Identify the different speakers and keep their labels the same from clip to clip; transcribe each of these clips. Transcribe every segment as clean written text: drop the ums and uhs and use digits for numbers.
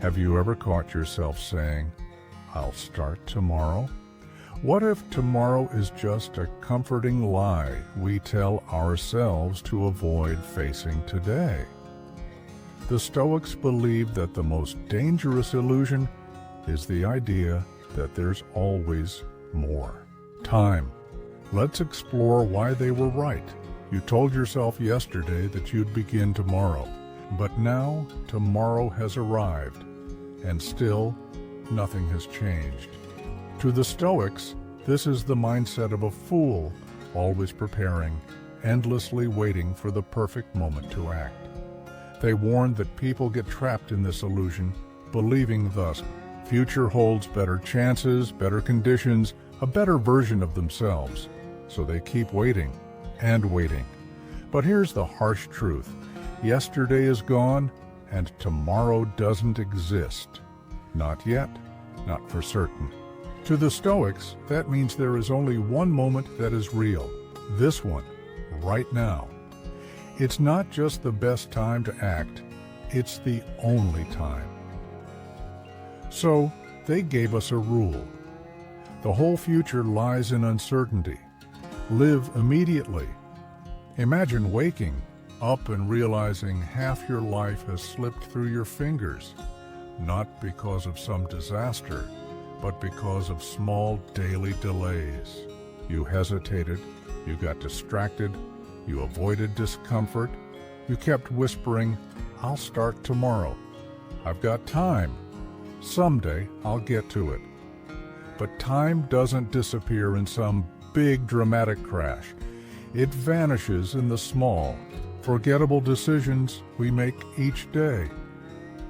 Speaker 1: Have you ever caught yourself saying, "I'll start tomorrow"? What if tomorrow is just a comforting lie we tell ourselves to avoid facing today? The Stoics believe that the most dangerous illusion is the idea that there's always more. Time. Let's explore why they were right. You told yourself yesterday that you'd begin tomorrow, but now tomorrow has arrived, and still nothing has changed. To the Stoics, this is the mindset of a fool, always preparing, endlessly waiting for the perfect moment to act. They warn that people get trapped in this illusion, believing thus, future holds better chances, better conditions, a better version of themselves. So they keep waiting and waiting. But here's the harsh truth. Yesterday is gone, and tomorrow doesn't exist. Not yet, not for certain. To the Stoics, that means there is only one moment that is real. This one, right now. It's not just the best time to act, it's the only time. So, they gave us a rule. The whole future lies in uncertainty. Live immediately. Imagine waking up and realizing half your life has slipped through your fingers, not because of some disaster, but because of small daily delays. You hesitated, you got distracted, you avoided discomfort, you kept whispering, "I'll start tomorrow. I've got time. Someday I'll get to it." But time doesn't disappear in some big dramatic crash. It vanishes in the small, forgettable decisions we make each day.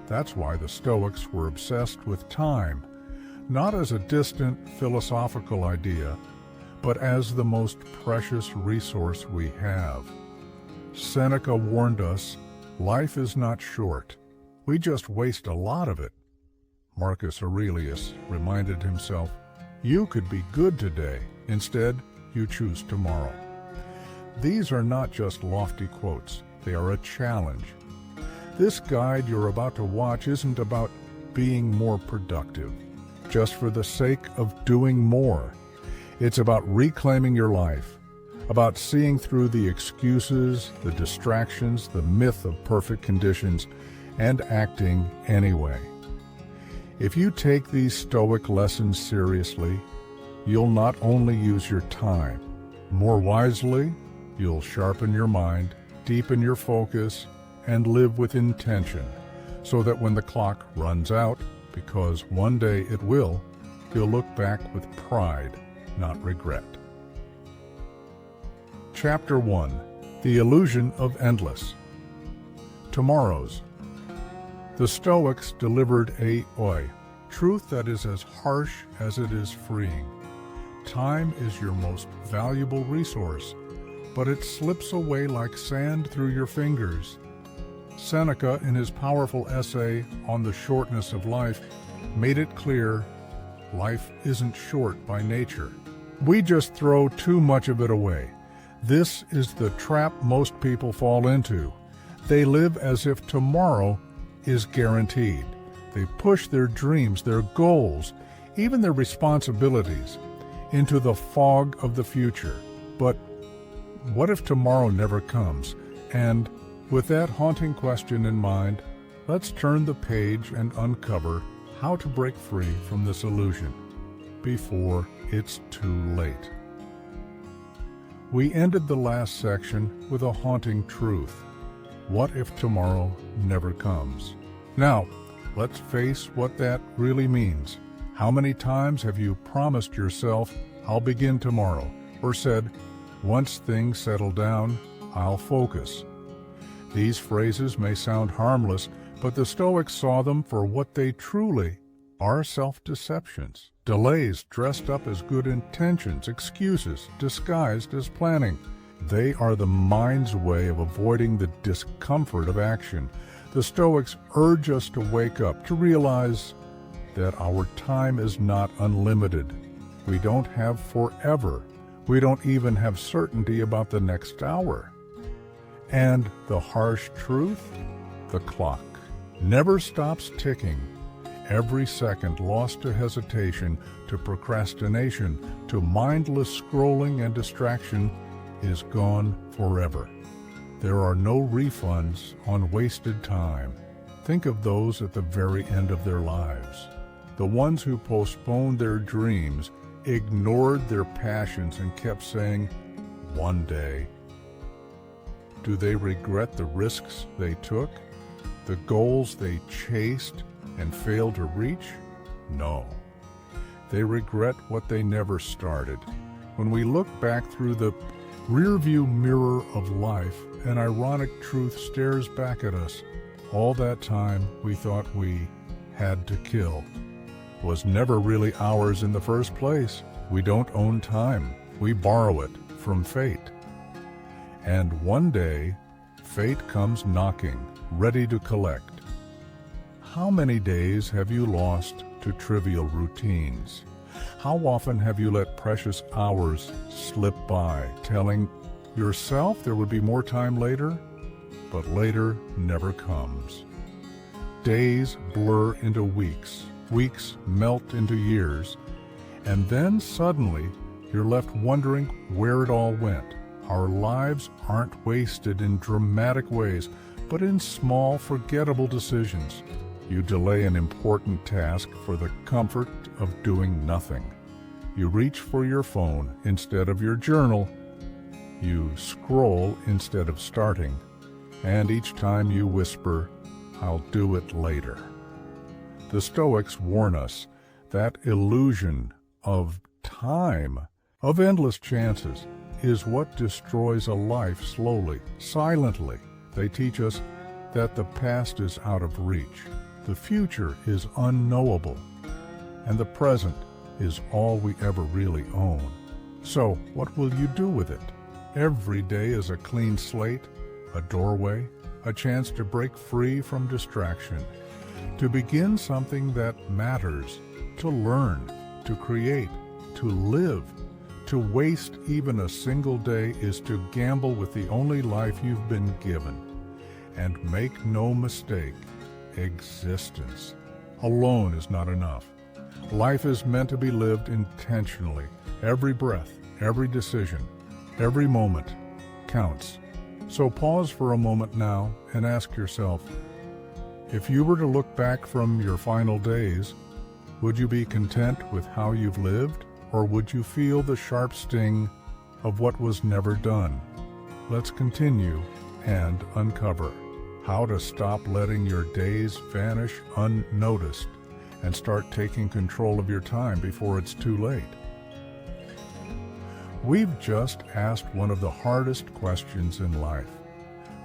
Speaker 1: That's why the Stoics were obsessed with time, not as a distant philosophical idea, but as the most precious resource we have. Seneca warned us, life is not short. We just waste a lot of it. Marcus Aurelius reminded himself, you could be good today. Instead, you choose tomorrow. These are not just lofty quotes. They are a challenge. This guide you're about to watch isn't about being more productive, just for the sake of doing more. It's about reclaiming your life, about seeing through the excuses, the distractions, the myth of perfect conditions, and acting anyway. If you take these Stoic lessons seriously, you'll not only use your time more wisely, you'll sharpen your mind, deepen your focus, and live with intention, so that when the clock runs out, because one day it will, you'll look back with pride, not regret. Chapter 1. The Illusion of Endless. Tomorrows. The Stoics delivered a truth that is as harsh as it is freeing. Time is your most valuable resource, but it slips away like sand through your fingers. Seneca, in his powerful essay on the shortness of life, made it clear life isn't short by nature. We just throw too much of it away. This is the trap most people fall into. They live as if tomorrow is guaranteed. They push their dreams, their goals, even their responsibilities into the fog of the future. But what if tomorrow never comes? And with that haunting question in mind, let's turn the page and uncover how to break free from this illusion before it's too late. We ended the last section with a haunting truth. What if tomorrow never comes? Now, let's face what that really means. How many times have you promised yourself, "I'll begin tomorrow," or said, "Once things settle down, I'll focus"? These phrases may sound harmless, but the Stoics saw them for what they truly are: self-deceptions. Delays dressed up as good intentions, excuses disguised as planning. They are the mind's way of avoiding the discomfort of action. The Stoics urge us to wake up, to realize that our time is not unlimited. We don't have forever. We don't even have certainty about the next hour. And the harsh truth? The clock never stops ticking. Every second lost to hesitation, to procrastination, to mindless scrolling and distraction is gone forever. There are no refunds on wasted time. Think of those at the very end of their lives. The ones who postponed their dreams, ignored their passions, and kept saying, "One day." Do they regret the risks they took? The goals they chased and failed to reach? No. They regret what they never started. When we look back through the rearview mirror of life, an ironic truth stares back at us. All that time we thought we had to kill was never really ours in the first place. We don't own time. We borrow it from fate. And one day, fate comes knocking, ready to collect. How many days have you lost to trivial routines? How often have you let precious hours slip by, telling yourself there would be more time later? But later never comes. Days blur into weeks, weeks melt into years, and then suddenly you're left wondering where it all went. Our lives aren't wasted in dramatic ways, but in small, forgettable decisions. You delay an important task for the comfort of doing nothing. You reach for your phone instead of your journal. You scroll instead of starting. And each time you whisper, "I'll do it later." The Stoics warn us that illusion of time, of endless chances, is what destroys a life slowly, silently. They teach us that the past is out of reach, the future is unknowable, and the present is all we ever really own. So, what will you do with it? Every day is a clean slate, a doorway, a chance to break free from distraction, to begin something that matters, to learn, to create, to live. To waste even a single day is to gamble with the only life you've been given. And make no mistake, existence alone is not enough. Life is meant to be lived intentionally. Every breath, every decision, every moment counts. So pause for a moment now and ask yourself, if you were to look back from your final days, would you be content with how you've lived? Or would you feel the sharp sting of what was never done? Let's continue and uncover how to stop letting your days vanish unnoticed and start taking control of your time before it's too late. We've just asked one of the hardest questions in life.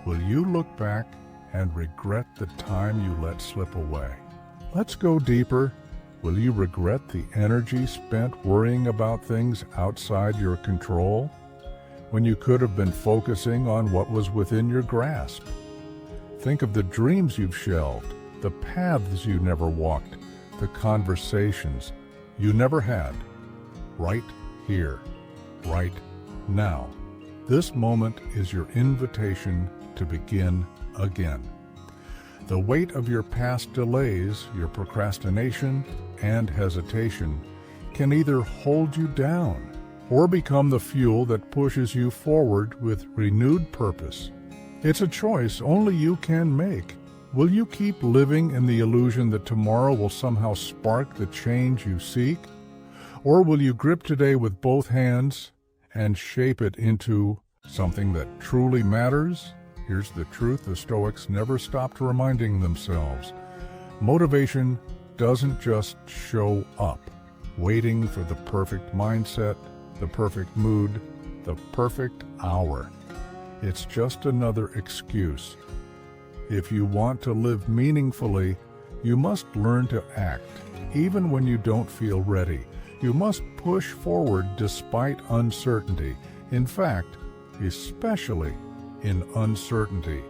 Speaker 1: Will you look back and regret the time you let slip away? Let's go deeper. Will you regret the energy spent worrying about things outside your control, when you could have been focusing on what was within your grasp? Think of the dreams you've shelved, the paths you never walked, the conversations you never had. Right here, right now. This moment is your invitation to begin again. The weight of your past delays, your procrastination, and hesitation can either hold you down or become the fuel that pushes you forward with renewed purpose. It's a choice only you can make. Will you keep living in the illusion that tomorrow will somehow spark the change you seek? Or will you grip today with both hands and shape it into something that truly matters? Here's the truth the Stoics never stopped reminding themselves. Motivation doesn't just show up, waiting for the perfect mindset, the perfect mood, the perfect hour. It's just another excuse. If you want to live meaningfully, you must learn to act, even when you don't feel ready. You must push forward despite uncertainty. In fact, especially in uncertainty.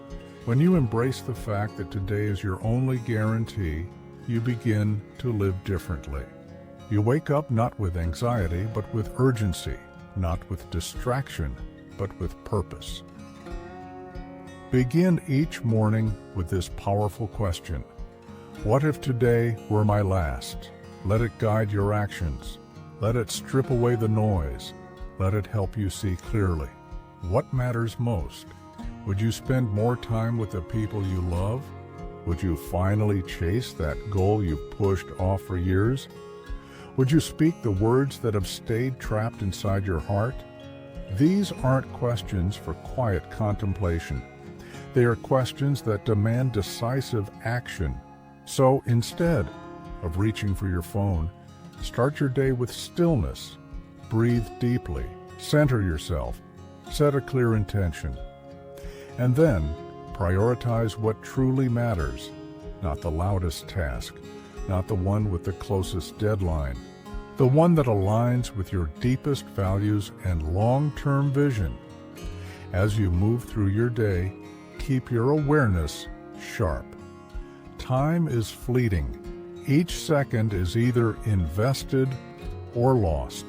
Speaker 1: When you embrace the fact that today is your only guarantee, you begin to live differently. You wake up not with anxiety, but with urgency, not with distraction, but with purpose. Begin each morning with this powerful question. What if today were my last? Let it guide your actions. Let it strip away the noise. Let it help you see clearly. What matters most? Would you spend more time with the people you love? Would you finally chase that goal you've pushed off for years? Would you speak the words that have stayed trapped inside your heart? These aren't questions for quiet contemplation. They are questions that demand decisive action. So instead of reaching for your phone, start your day with stillness. Breathe deeply. Center yourself. Set a clear intention. And then prioritize what truly matters, not the loudest task, not the one with the closest deadline, the one that aligns with your deepest values and long-term vision. As you move through your day, keep your awareness sharp. Time is fleeting. Each second is either invested or lost.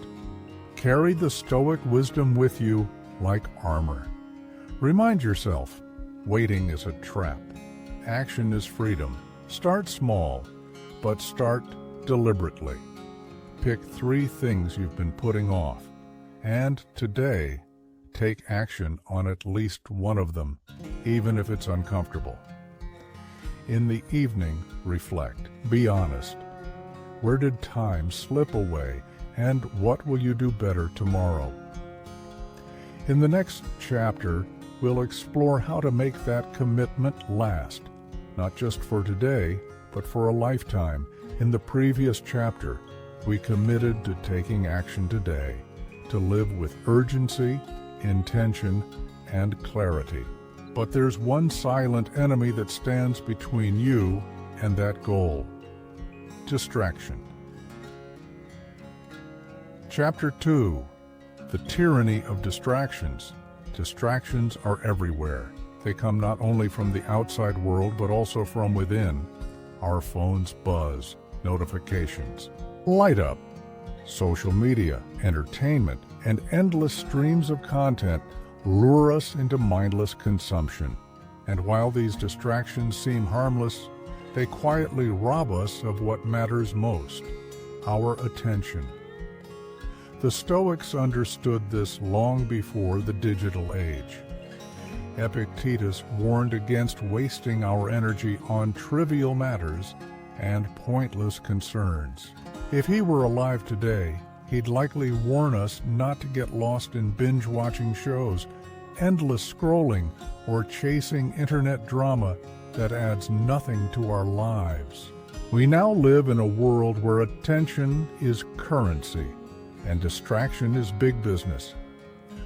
Speaker 1: Carry the Stoic wisdom with you like armor. Remind yourself, waiting is a trap. Action is freedom. Start small, but start deliberately. Pick 3 things you've been putting off, and today, take action on at least one of them, even if it's uncomfortable. In the evening, reflect. Be honest. Where did time slip away, and what will you do better tomorrow? In the next chapter, we'll explore how to make that commitment last, not just for today, but for a lifetime. In the previous chapter, we committed to taking action today, to live with urgency, intention, and clarity. But there's one silent enemy that stands between you and that goal: distraction. Chapter 2. The tyranny of distractions. Distractions are everywhere. They come not only from the outside world, but also from within. Our phones buzz, notifications light up. Social media, entertainment, and endless streams of content lure us into mindless consumption. And while these distractions seem harmless, they quietly rob us of what matters most: our attention. The Stoics understood this long before the digital age. Epictetus warned against wasting our energy on trivial matters and pointless concerns. If he were alive today, he'd likely warn us not to get lost in binge-watching shows, endless scrolling, or chasing internet drama that adds nothing to our lives. We now live in a world where attention is currency and distraction is big business.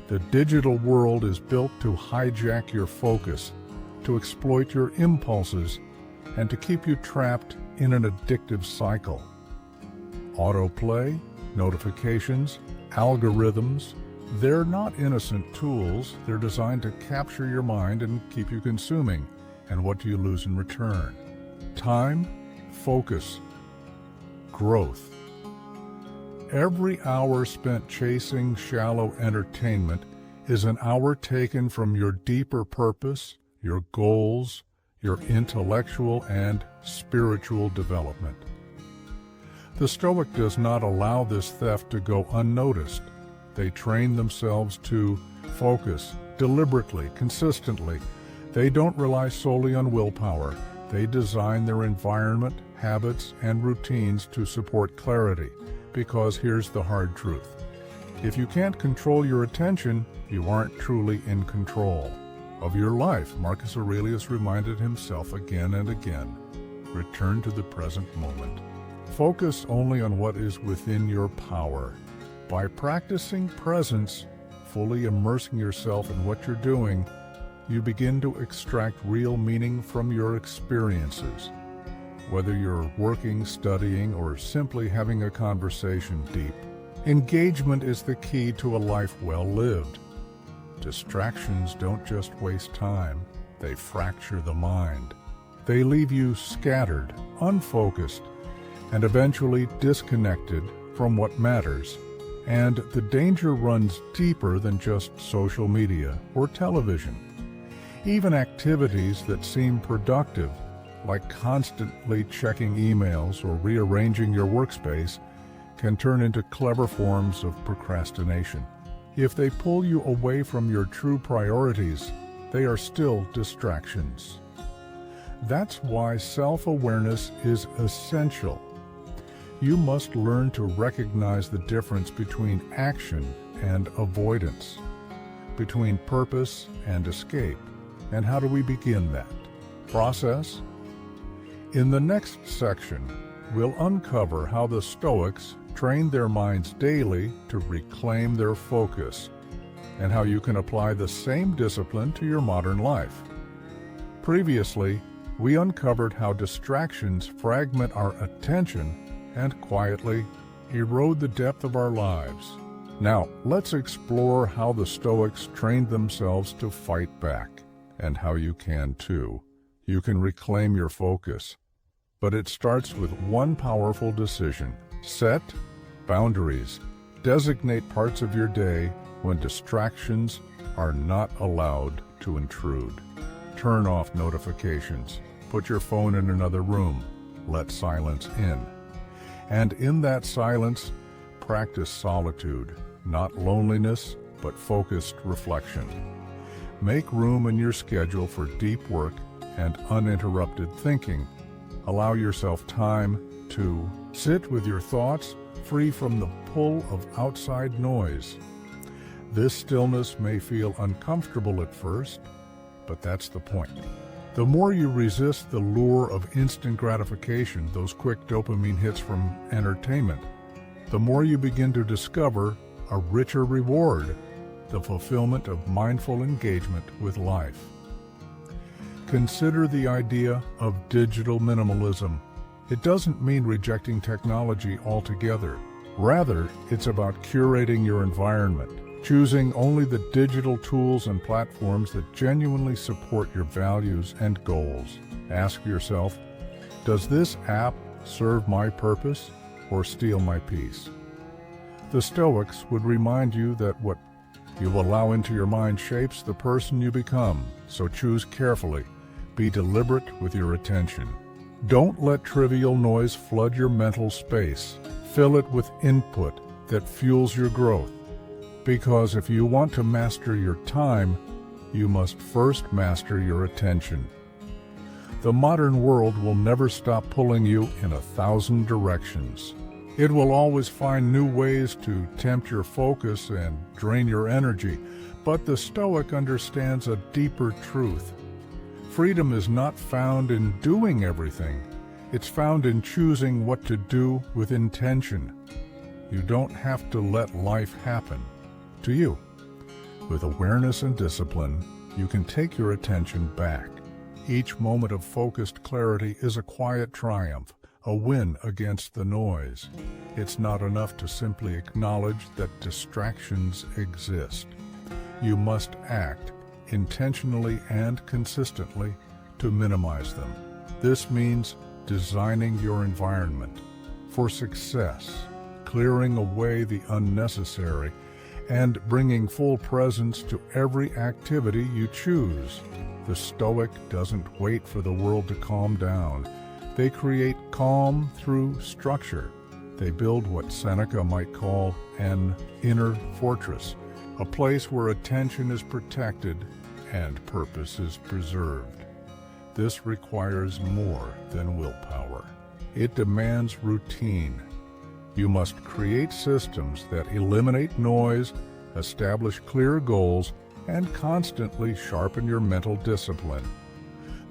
Speaker 1: The digital world is built to hijack your focus, to exploit your impulses, and to keep you trapped in an addictive cycle. Autoplay, notifications, algorithms, they're not innocent tools. They're designed to capture your mind and keep you consuming. And what do you lose in return? Time, focus, growth. Every hour spent chasing shallow entertainment is an hour taken from your deeper purpose, your goals, your intellectual and spiritual development. The Stoic does not allow this theft to go unnoticed. They train themselves to focus deliberately, consistently. They don't rely solely on willpower. They design their environment, habits, and routines to support clarity. Because here's the hard truth: if you can't control your attention, you aren't truly in control of your life. Marcus Aurelius reminded himself again and again. Return to the present moment. Focus only on what is within your power. By practicing presence, fully immersing yourself in what you're doing, you begin to extract real meaning from your experiences. Whether you're working, studying, or simply having a conversation deep, engagement is the key to a life well lived. Distractions don't just waste time, they fracture the mind. They leave you scattered, unfocused, and eventually disconnected from what matters. And the danger runs deeper than just social media or television. Even activities that seem productive, like constantly checking emails or rearranging your workspace, can turn into clever forms of procrastination. If they pull you away from your true priorities, they are still distractions. That's why self-awareness is essential. You must learn to recognize the difference between action and avoidance, between purpose and escape. And how do we begin that process? In the next section, we'll uncover how the Stoics trained their minds daily to reclaim their focus, and how you can apply the same discipline to your modern life. Previously, we uncovered how distractions fragment our attention and quietly erode the depth of our lives. Now, let's explore how the Stoics trained themselves to fight back, and how you can too. You can reclaim your focus, but it starts with one powerful decision. Set boundaries. Designate parts of your day when distractions are not allowed to intrude. Turn off notifications. Put your phone in another room. Let silence in. And in that silence, practice solitude, not loneliness, but focused reflection. Make room in your schedule for deep work and uninterrupted thinking. Allow yourself time to sit with your thoughts, free from the pull of outside noise. This stillness may feel uncomfortable at first, but that's the point. The more you resist the lure of instant gratification, those quick dopamine hits from entertainment, the more you begin to discover a richer reward, the fulfillment of mindful engagement with life. Consider the idea of digital minimalism. It doesn't mean rejecting technology altogether. Rather, it's about curating your environment, choosing only the digital tools and platforms that genuinely support your values and goals. Ask yourself, does this app serve my purpose or steal my peace? The Stoics would remind you that what you allow into your mind shapes the person you become, so choose carefully. Be deliberate with your attention. Don't let trivial noise flood your mental space. Fill it with input that fuels your growth. Because if you want to master your time, you must first master your attention. The modern world will never stop pulling you in 1,000 directions. It will always find new ways to tempt your focus and drain your energy, but the Stoic understands a deeper truth. Freedom is not found in doing everything. It's found in choosing what to do with intention. You don't have to let life happen to you. With awareness and discipline, you can take your attention back. Each moment of focused clarity is a quiet triumph, a win against the noise. It's not enough to simply acknowledge that distractions exist. You must act intentionally and consistently to minimize them. This means designing your environment for success, clearing away the unnecessary, and bringing full presence to every activity you choose. The Stoic doesn't wait for the world to calm down. They create calm through structure. They build what Seneca might call an inner fortress, a place where attention is protected and purpose is preserved. This requires more than willpower. It demands routine. You must create systems that eliminate noise, establish clear goals, and constantly sharpen your mental discipline.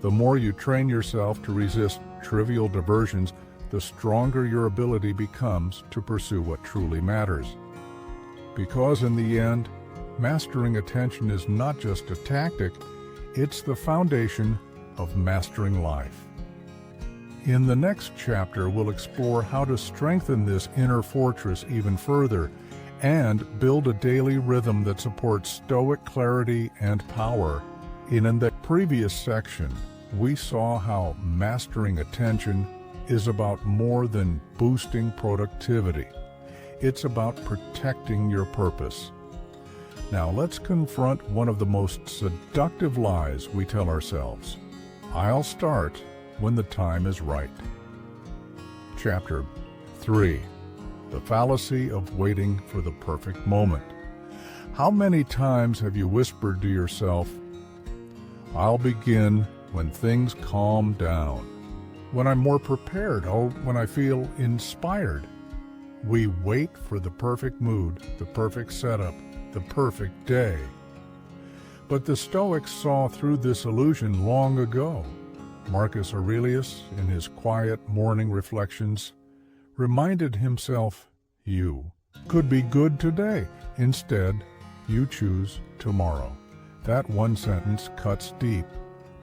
Speaker 1: The more you train yourself to resist trivial diversions, the stronger your ability becomes to pursue what truly matters. Because in the end, mastering attention is not just a tactic, it's the foundation of mastering life. In the next chapter, we'll explore how to strengthen this inner fortress even further and build a daily rhythm that supports Stoic clarity and power. In the previous section, we saw how mastering attention is about more than boosting productivity. It's about protecting your purpose. Now let's confront one of the most seductive lies we tell ourselves. I'll start, when the time is right. Chapter 3. The Fallacy of Waiting for the Perfect Moment. How many times have you whispered to yourself, "I'll begin when things calm down, when I'm more prepared, or when I feel inspired"? We wait for the perfect mood, the perfect setup, the perfect day. But the Stoics saw through this illusion long ago. Marcus Aurelius, in his quiet morning reflections, reminded himself, "You could be good today. Instead, you choose tomorrow." That one sentence cuts deep.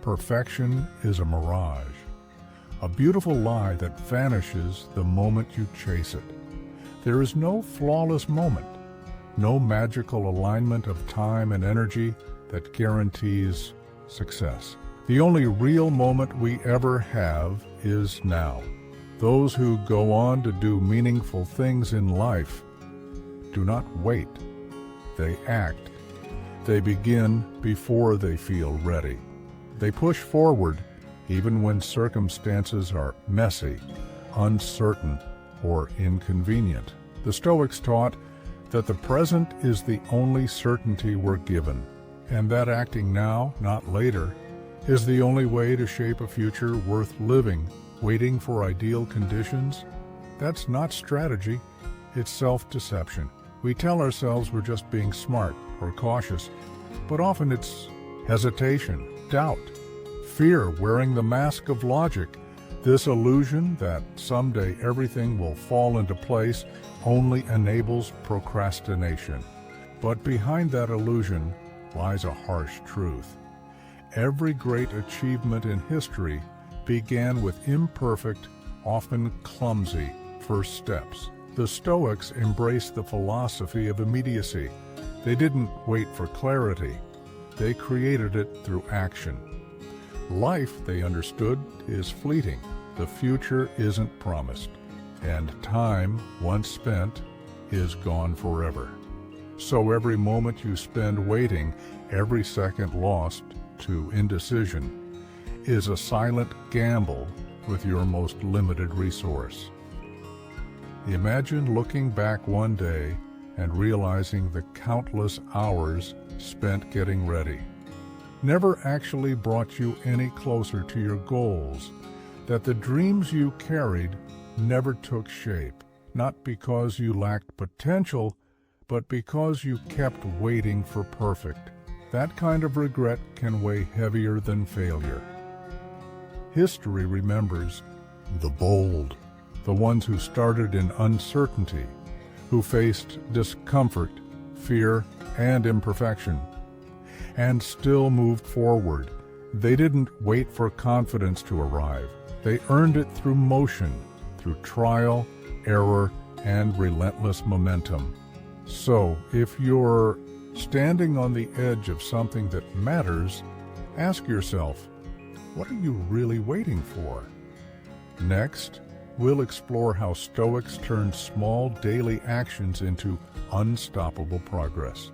Speaker 1: Perfection is a mirage, a beautiful lie that vanishes the moment you chase it. There is no flawless moment, no magical alignment of time and energy that guarantees success. The only real moment we ever have is now. Those who go on to do meaningful things in life do not wait. They act. They begin before they feel ready. They push forward even when circumstances are messy, uncertain, or inconvenient. The Stoics taught that the present is the only certainty we're given, and that acting now, not later, is the only way to shape a future worth living. Waiting for ideal conditions? That's not strategy, it's self-deception. We tell ourselves we're just being smart or cautious, but often it's hesitation, doubt, fear wearing the mask of logic. This illusion that someday everything will fall into place only enables procrastination. But behind that illusion lies a harsh truth. Every great achievement in history began with imperfect, often clumsy, first steps. The Stoics embraced the philosophy of immediacy. They didn't wait for clarity. They created it through action. Life, they understood, is fleeting. The future isn't promised. And time, once spent, is gone forever. So every moment you spend waiting, every second lost to indecision, is a silent gamble with your most limited resource. Imagine looking back one day and realizing the countless hours spent getting ready never actually brought you any closer to your goals, that the dreams you carried never took shape, not because you lacked potential, but because you kept waiting for perfect. That kind of regret can weigh heavier than failure. History remembers the bold, the ones who started in uncertainty, who faced discomfort, fear, and imperfection, and still moved forward. They didn't wait for confidence to arrive. They earned it through motion, through trial, error, and relentless momentum. So, if you're standing on the edge of something that matters, ask yourself, what are you really waiting for? Next, we'll explore how Stoics turned small daily actions into unstoppable progress,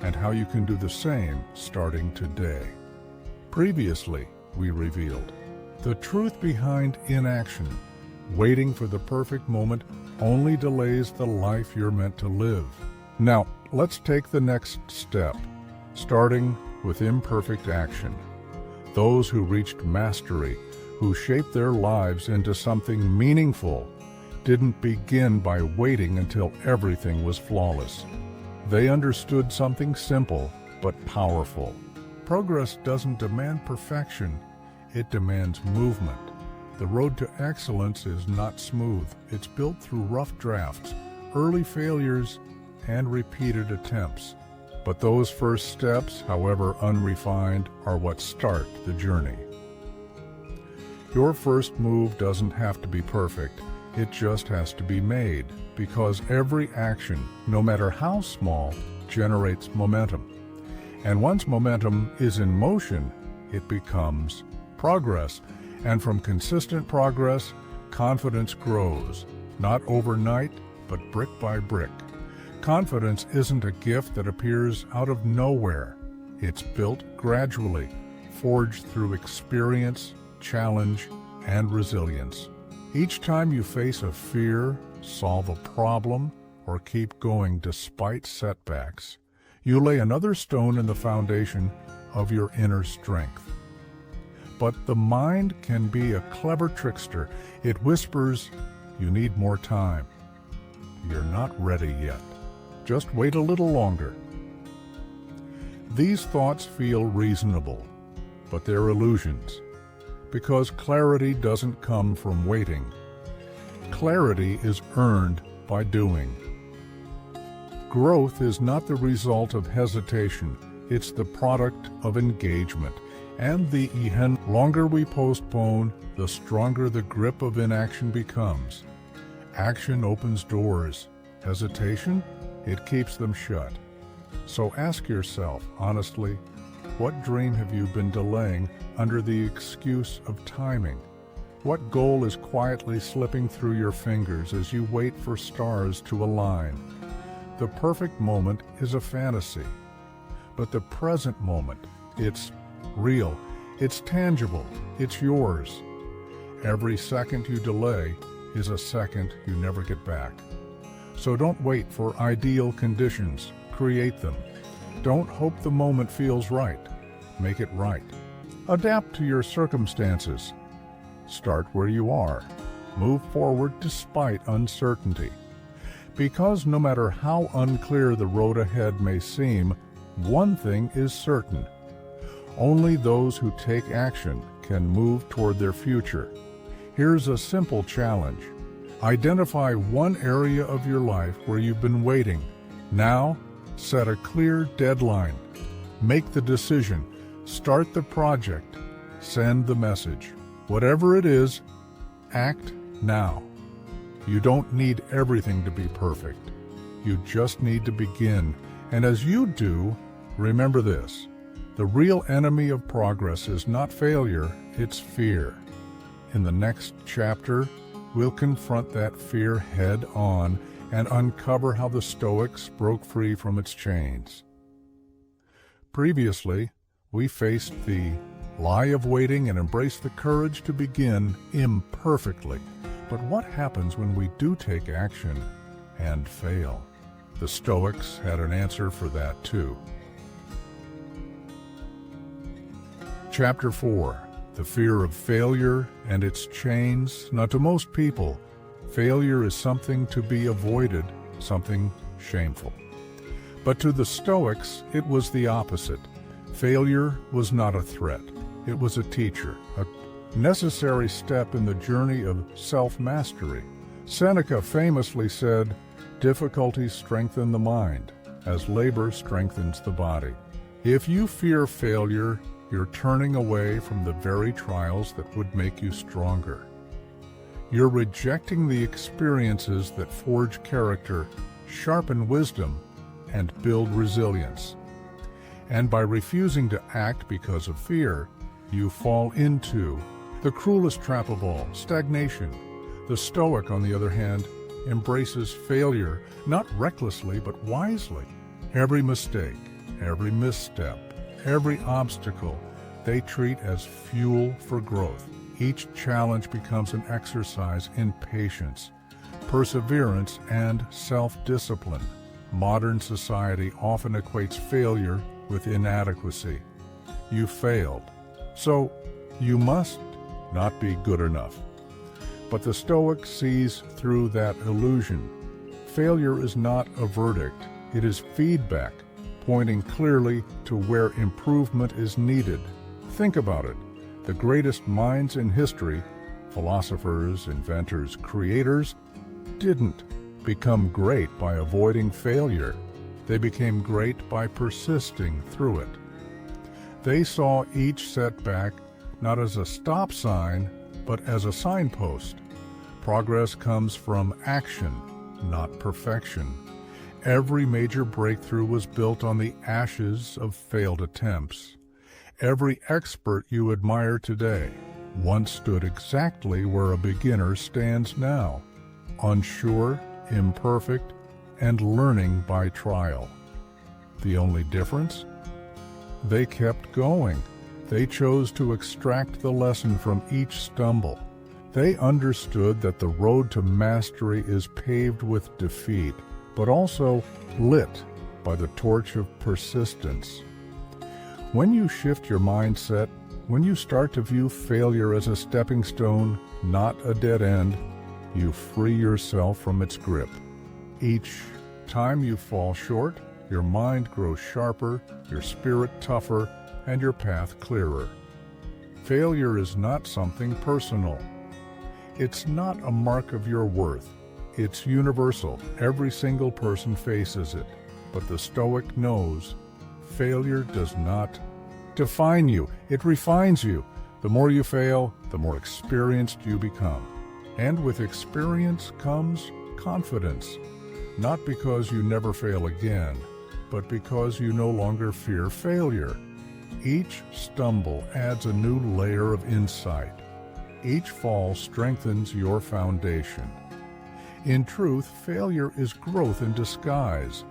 Speaker 1: and how you can do the same starting today. Previously, we revealed the truth behind inaction. Waiting for the perfect moment only delays the life you're meant to live. Now, let's take the next step, starting with imperfect action. Those who reached mastery, who shaped their lives into something meaningful, didn't begin by waiting until everything was flawless. They understood something simple but powerful. Progress doesn't demand perfection, it demands movement. The road to excellence is not smooth. It's built through rough drafts, early failures, and repeated attempts. But those first steps, however unrefined, are what start the journey. Your first move doesn't have to be perfect. It just has to be made, because every action, no matter how small, generates momentum. And once momentum is in motion, it becomes progress. And from consistent progress, confidence grows, not overnight, but brick by brick. Confidence isn't a gift that appears out of nowhere. It's built gradually, forged through experience, challenge, and resilience. Each time you face a fear, solve a problem, or keep going despite setbacks, you lay another stone in the foundation of your inner strength. But the mind can be a clever trickster. It whispers, "You need more time. You're not ready yet. Just wait a little longer." These thoughts feel reasonable, but they're illusions, because clarity doesn't come from waiting. Clarity is earned by doing. Growth is not the result of hesitation, it's the product of engagement. And the longer we postpone, the stronger the grip of inaction becomes. Action opens doors. Hesitation, it keeps them shut. So ask yourself, honestly, what dream have you been delaying under the excuse of timing? What goal is quietly slipping through your fingers as you wait for stars to align? The perfect moment is a fantasy, but the present moment, it's real, it's tangible, it's yours. Every second you delay is a second you never get back. So don't wait for ideal conditions, create them. Don't hope the moment feels right, make it right. Adapt to your circumstances. Start where you are. Move forward despite uncertainty. Because no matter how unclear the road ahead may seem, one thing is certain. Only those who take action can move toward their future. Here's a simple challenge. Identify one area of your life where you've been waiting. Now, set a clear deadline. Make the decision. Start the project. Send the message. Whatever it is, act now. You don't need everything to be perfect. You just need to begin. And as you do, remember this. The real enemy of progress is not failure, it's fear. In the next chapter, we'll confront that fear head on and uncover how the Stoics broke free from its chains. Previously, we faced the lie of waiting and embraced the courage to begin imperfectly. But what happens when we do take action and fail? The Stoics had an answer for that too. Chapter 4. The fear of failure and its chains. Now, to most people, failure is something to be avoided, something shameful. But to the Stoics, it was the opposite. Failure was not a threat. It was a teacher, a necessary step in the journey of self-mastery. Seneca famously said, "Difficulties strengthen the mind, as labor strengthens the body." If you fear failure, you're turning away from the very trials that would make you stronger. You're rejecting the experiences that forge character, sharpen wisdom, and build resilience. And by refusing to act because of fear, you fall into the cruelest trap of all, stagnation. The Stoic, on the other hand, embraces failure, not recklessly but wisely. Every mistake, every misstep, every obstacle, they treat as fuel for growth. Each challenge becomes an exercise in patience, perseverance, and self-discipline. Modern society often equates failure with inadequacy. You failed, so you must not be good enough. But the Stoic sees through that illusion. Failure is not a verdict, it is feedback, pointing clearly to where improvement is needed. Think about it. The greatest minds in history, philosophers, inventors, creators, didn't become great by avoiding failure. They became great by persisting through it. They saw each setback not as a stop sign, but as a signpost. Progress comes from action, not perfection. Every major breakthrough was built on the ashes of failed attempts. Every expert you admire today once stood exactly where a beginner stands now, unsure, imperfect, and learning by trial. The only difference? They kept going. They chose to extract the lesson from each stumble. They understood that the road to mastery is paved with defeat, but also lit by the torch of persistence. When you shift your mindset, when you start to view failure as a stepping stone, not a dead end, you free yourself from its grip. Each time you fall short, your mind grows sharper, your spirit tougher, and your path clearer. Failure is not something personal. It's not a mark of your worth. It's universal. Every single person faces it. But the Stoic knows failure does not define you. It refines you. The more you fail, the more experienced you become. And with experience comes confidence. Not because you never fail again, but because you no longer fear failure. Each stumble adds a new layer of insight. Each fall strengthens your foundation. In truth, failure is growth in disguise.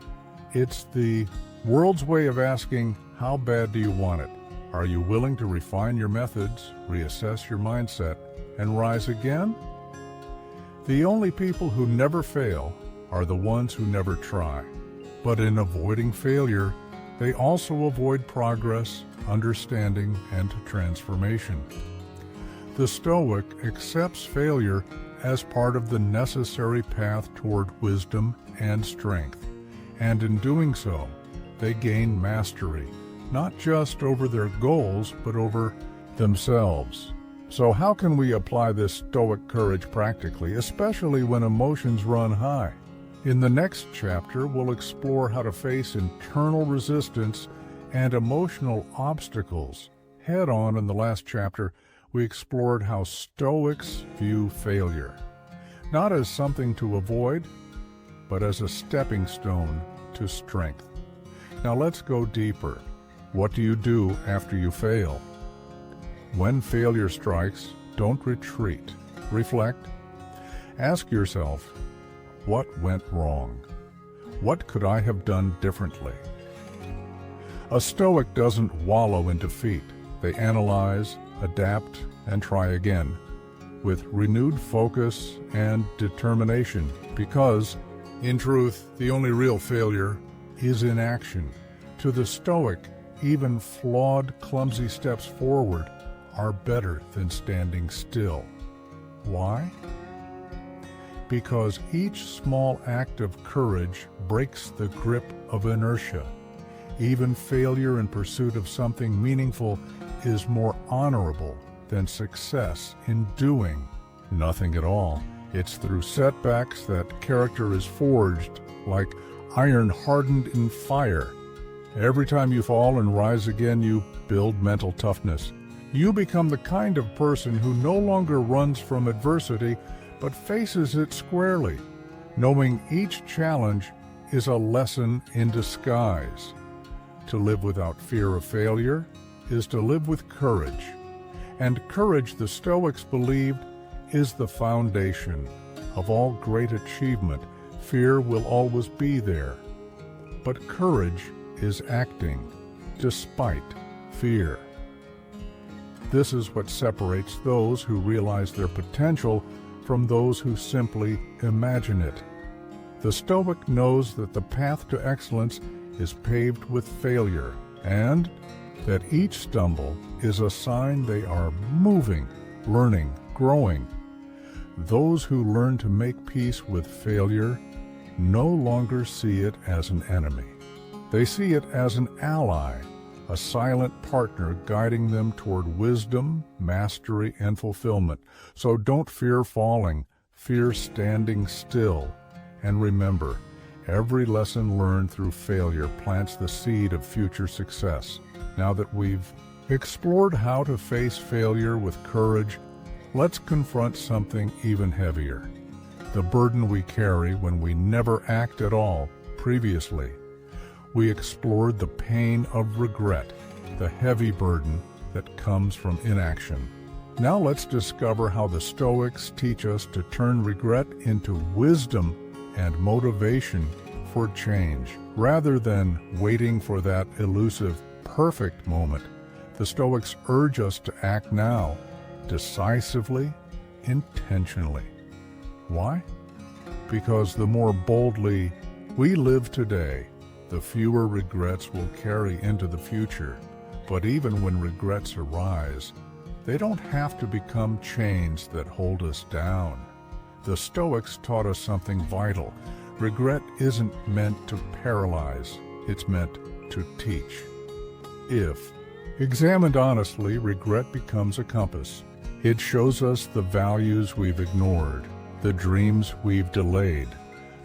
Speaker 1: It's the world's way of asking, how bad do you want it? Are you willing to refine your methods, reassess your mindset, and rise again? The only people who never fail are the ones who never try. But in avoiding failure, they also avoid progress, understanding, and transformation. The Stoic accepts failure as part of the necessary path toward wisdom and strength, and in doing so, they gain mastery, not just over their goals, but over themselves. So how can we apply this Stoic courage practically, especially when emotions run high? In the next chapter, we'll explore how to face internal resistance and emotional obstacles head-on. In the last chapter, we explored how Stoics view failure, not as something to avoid, but as a stepping stone to strength. Now let's go deeper. What do you do after you fail? When failure strikes, don't retreat. Reflect. Ask yourself, what went wrong? What could I have done differently? A Stoic doesn't wallow in defeat. They analyze, adapt, and try again with renewed focus and determination, because, in truth, the only real failure is inaction. To the Stoic, even flawed, clumsy steps forward are better than standing still. Why? Because each small act of courage breaks the grip of inertia. Even failure in pursuit of something meaningful is more honorable than success in doing nothing at all. It's through setbacks that character is forged, like iron hardened in fire. Every time you fall and rise again, you build mental toughness. You become the kind of person who no longer runs from adversity, but faces it squarely, knowing each challenge is a lesson in disguise. To live without fear of failure is to live with courage. And courage, the Stoics believed, is the foundation of all great achievement. Fear will always be there, but courage is acting despite fear. This is what separates those who realize their potential from those who simply imagine it. The Stoic knows that the path to excellence is paved with failure, and that each stumble is a sign they are moving, learning, growing. Those who learn to make peace with failure no longer see it as an enemy. They see it as an ally, a silent partner guiding them toward wisdom, mastery, and fulfillment. So don't fear falling, fear standing still. And remember, every lesson learned through failure plants the seed of future success. Now that we've explored how to face failure with courage, let's confront something even heavier: the burden we carry when we never act at all previously. We explored the pain of regret, the heavy burden that comes from inaction. Now let's discover how the Stoics teach us to turn regret into wisdom and motivation for change. Rather than waiting for that elusive perfect moment, The Stoics urge us to act now, decisively, intentionally. Why? Because the more boldly we live today, the fewer regrets will carry into the future. But even when regrets arise, they don't have to become chains that hold us down. The Stoics taught us something vital. Regret isn't meant to paralyze, it's meant to teach. If examined honestly, regret becomes a compass. It shows us the values we've ignored, the dreams we've delayed,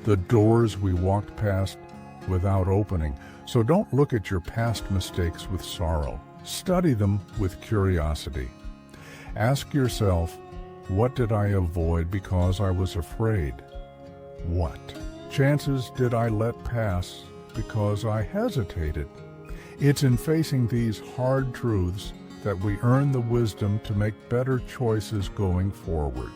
Speaker 1: the doors we walked past without opening. So don't look at your past mistakes with sorrow. Study them with curiosity. Ask yourself, what did I avoid because I was afraid? What chances did I let pass because I hesitated? It's in facing these hard truths that we earn the wisdom to make better choices going forward.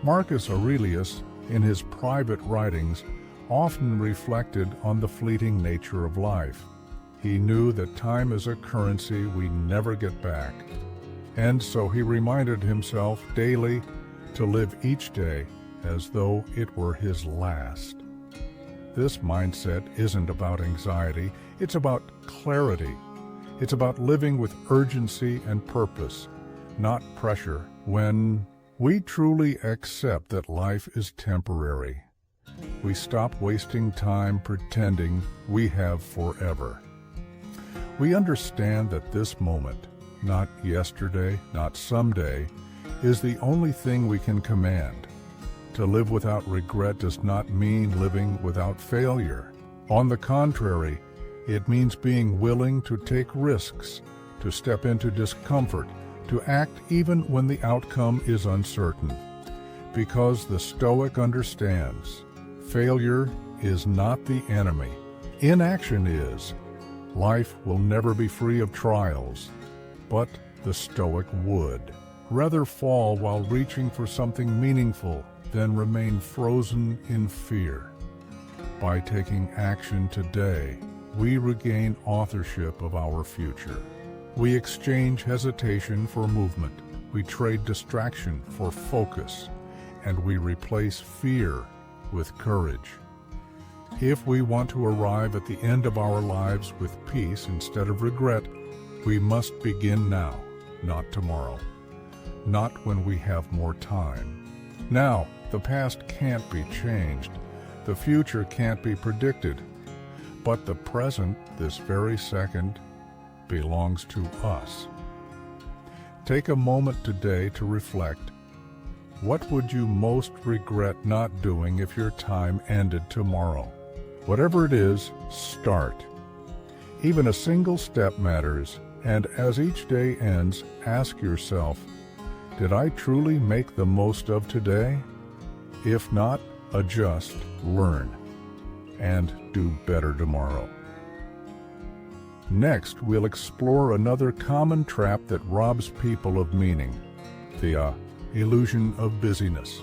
Speaker 1: Marcus Aurelius, in his private writings, often reflected on the fleeting nature of life. He knew that time is a currency we never get back, and so he reminded himself daily to live each day as though it were his last. This mindset isn't about anxiety, it's about clarity. It's about living with urgency and purpose, not pressure. When we truly accept that life is temporary, we stop wasting time pretending we have forever. We understand that this moment, not yesterday, not someday, is the only thing we can command. To live without regret does not mean living without failure. On the contrary, it means being willing to take risks, to step into discomfort, to act even when the outcome is uncertain. Because the Stoic understands, failure is not the enemy. Inaction is. Life will never be free of trials, but the Stoic would rather fall while reaching for something meaningful than remain frozen in fear. By taking action today, we regain authorship of our future. We exchange hesitation for movement. We trade distraction for focus, and we replace fear with courage. If we want to arrive at the end of our lives with peace instead of regret, we must begin now, not tomorrow, not when we have more time. Now, the past can't be changed. The future can't be predicted. But the present, this very second, belongs to us. Take a moment today to reflect. What would you most regret not doing if your time ended tomorrow? Whatever it is, start. Even a single step matters, and as each day ends, ask yourself, did I truly make the most of today? If not, adjust, learn, and do better tomorrow. Next, we'll explore another common trap that robs people of meaning, the illusion of busyness.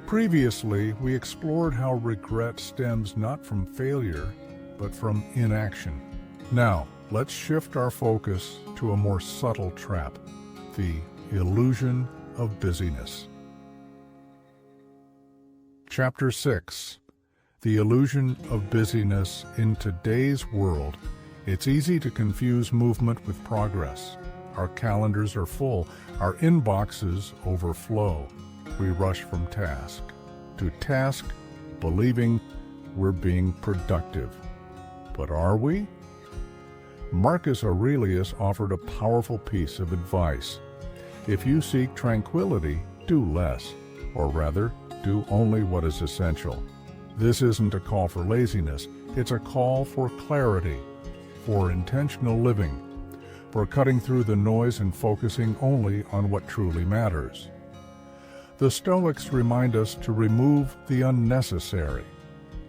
Speaker 1: Previously, we explored how regret stems not from failure, but from inaction. Now, let's shift our focus to a more subtle trap, the illusion of busyness. Chapter 6. The illusion of busyness. In today's world, it's easy to confuse movement with progress. Our calendars are full, our inboxes overflow. We rush from task to task, believing we're being productive. But are we? Marcus Aurelius offered a powerful piece of advice. If you seek tranquility, do less, or rather, do only what is essential. This isn't a call for laziness, it's a call for clarity, for intentional living, for cutting through the noise and focusing only on what truly matters. The Stoics remind us to remove the unnecessary,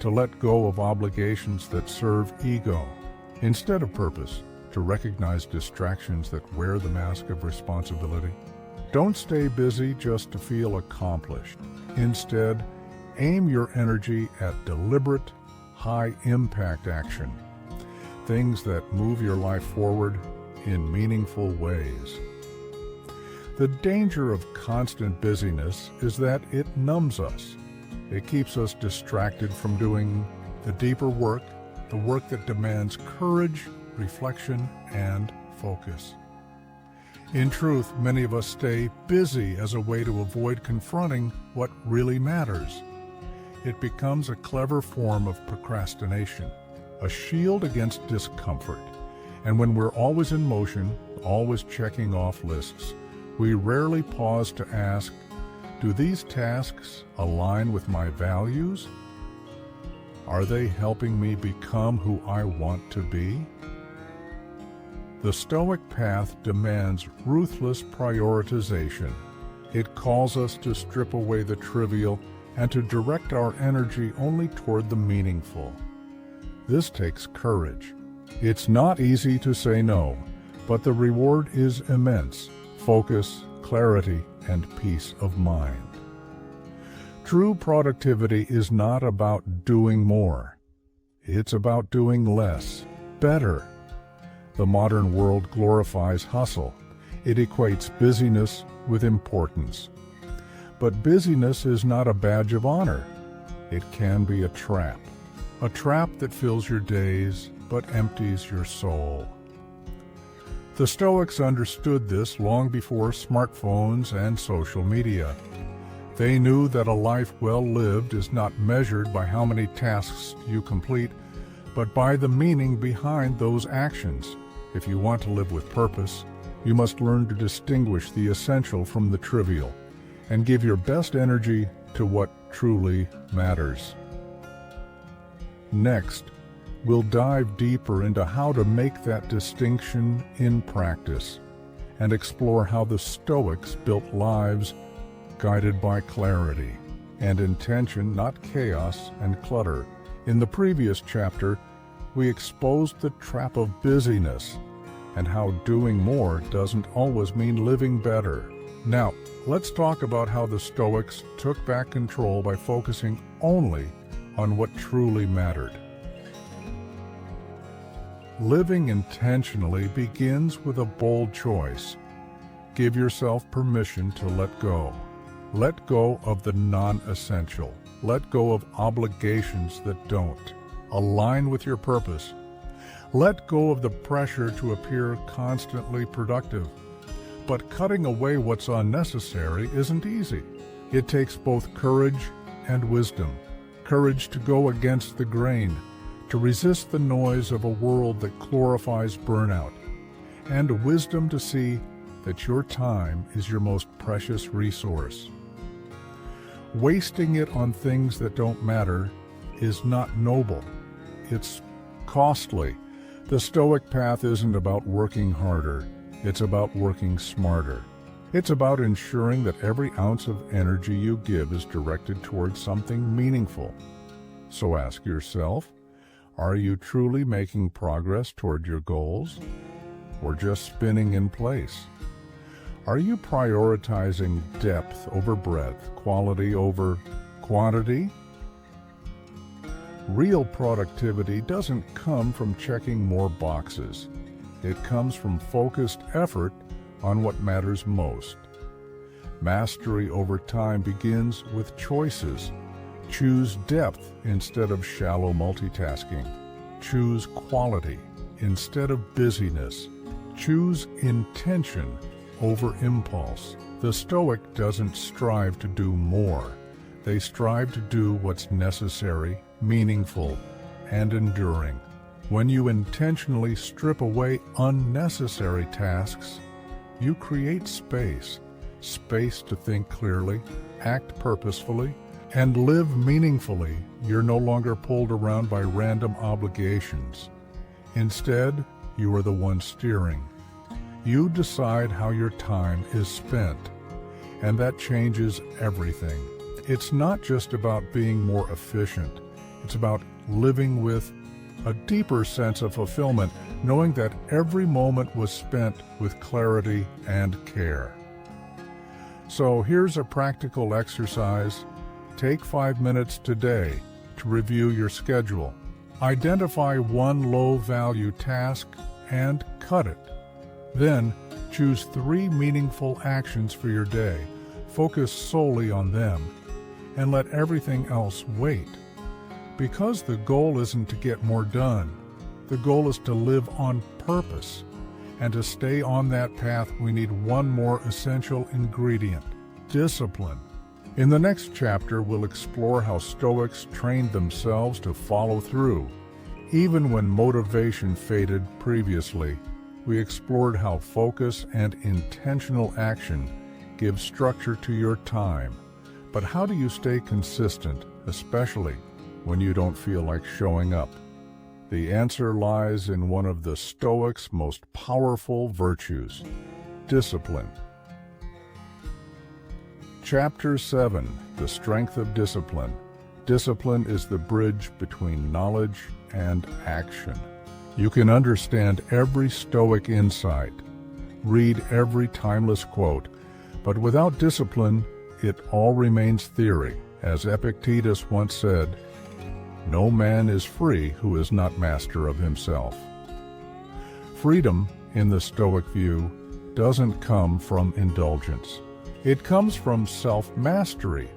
Speaker 1: to let go of obligations that serve ego, instead of purpose, to recognize distractions that wear the mask of responsibility. Don't stay busy just to feel accomplished. Instead, aim your energy at deliberate, high-impact action, things that move your life forward in meaningful ways. The danger of constant busyness is that it numbs us. It keeps us distracted from doing the deeper work, the work that demands courage, reflection, and focus. In truth, many of us stay busy as a way to avoid confronting what really matters. It becomes a clever form of procrastination, a shield against discomfort. And when we're always in motion, always checking off lists, we rarely pause to ask, do these tasks align with my values? Are they helping me become who I want to be? The Stoic path demands ruthless prioritization. It calls us to strip away the trivial and to direct our energy only toward the meaningful. This takes courage. It's not easy to say no, but the reward is immense: focus, clarity, and peace of mind. True productivity is not about doing more. It's about doing less, better. The modern world glorifies hustle. It equates busyness with importance. But busyness is not a badge of honor. It can be a trap that fills your days but empties your soul. The Stoics understood this long before smartphones and social media. They knew that a life well lived is not measured by how many tasks you complete, but by the meaning behind those actions. If you want to live with purpose, you must learn to distinguish the essential from the trivial and give your best energy to what truly matters. Next, we'll dive deeper into how to make that distinction in practice and explore how the Stoics built lives guided by clarity and intention, not chaos and clutter. In the previous chapter, we exposed the trap of busyness and how doing more doesn't always mean living better. Now, let's talk about how the Stoics took back control by focusing only on what truly mattered. Living intentionally begins with a bold choice. Give yourself permission to let go. Let go of the non-essential. Let go of obligations that don't align with your purpose. Let go of the pressure to appear constantly productive. But cutting away what's unnecessary isn't easy. It takes both courage and wisdom. Courage to go against the grain, to resist the noise of a world that glorifies burnout, and wisdom to see that your time is your most precious resource. Wasting it on things that don't matter is not noble. It's costly. The Stoic path isn't about working harder. It's about working smarter. It's about ensuring that every ounce of energy you give is directed towards something meaningful. So ask yourself, are you truly making progress toward your goals, or just spinning in place? Are you prioritizing depth over breadth, quality over quantity? Real productivity doesn't come from checking more boxes. It comes from focused effort on what matters most. Mastery over time begins with choices. Choose depth instead of shallow multitasking. Choose quality instead of busyness. Choose intention over impulse. The Stoic doesn't strive to do more. They strive to do what's necessary, meaningful, and enduring. When you intentionally strip away unnecessary tasks, you create space to think clearly, act purposefully, and live meaningfully. You're no longer pulled around by random obligations. Instead, you are the one steering. You decide how your time is spent, and that changes everything. It's not just about being more efficient. It's about living with a deeper sense of fulfillment, knowing that every moment was spent with clarity and care. So here's a practical exercise. Take 5 minutes today to review your schedule. Identify one low-value task and cut it. Then, choose 3 meaningful actions for your day. Focus solely on them, and let everything else wait. Because the goal isn't to get more done. The goal is to live on purpose. And to stay on that path, we need one more essential ingredient: discipline. In the next chapter, we'll explore how Stoics trained themselves to follow through. Even when motivation faded previously, we explored how focus and intentional action give structure to your time. But how do you stay consistent, especially when you don't feel like showing up? The answer lies in one of the Stoics' most powerful virtues: discipline. Chapter 7. The Strength of Discipline. Discipline is the bridge between knowledge and action. You can understand every Stoic insight, read every timeless quote, but without discipline, it all remains theory. As Epictetus once said, "No man is free who is not master of himself." Freedom, in the Stoic view, doesn't come from indulgence. It comes from self-mastery,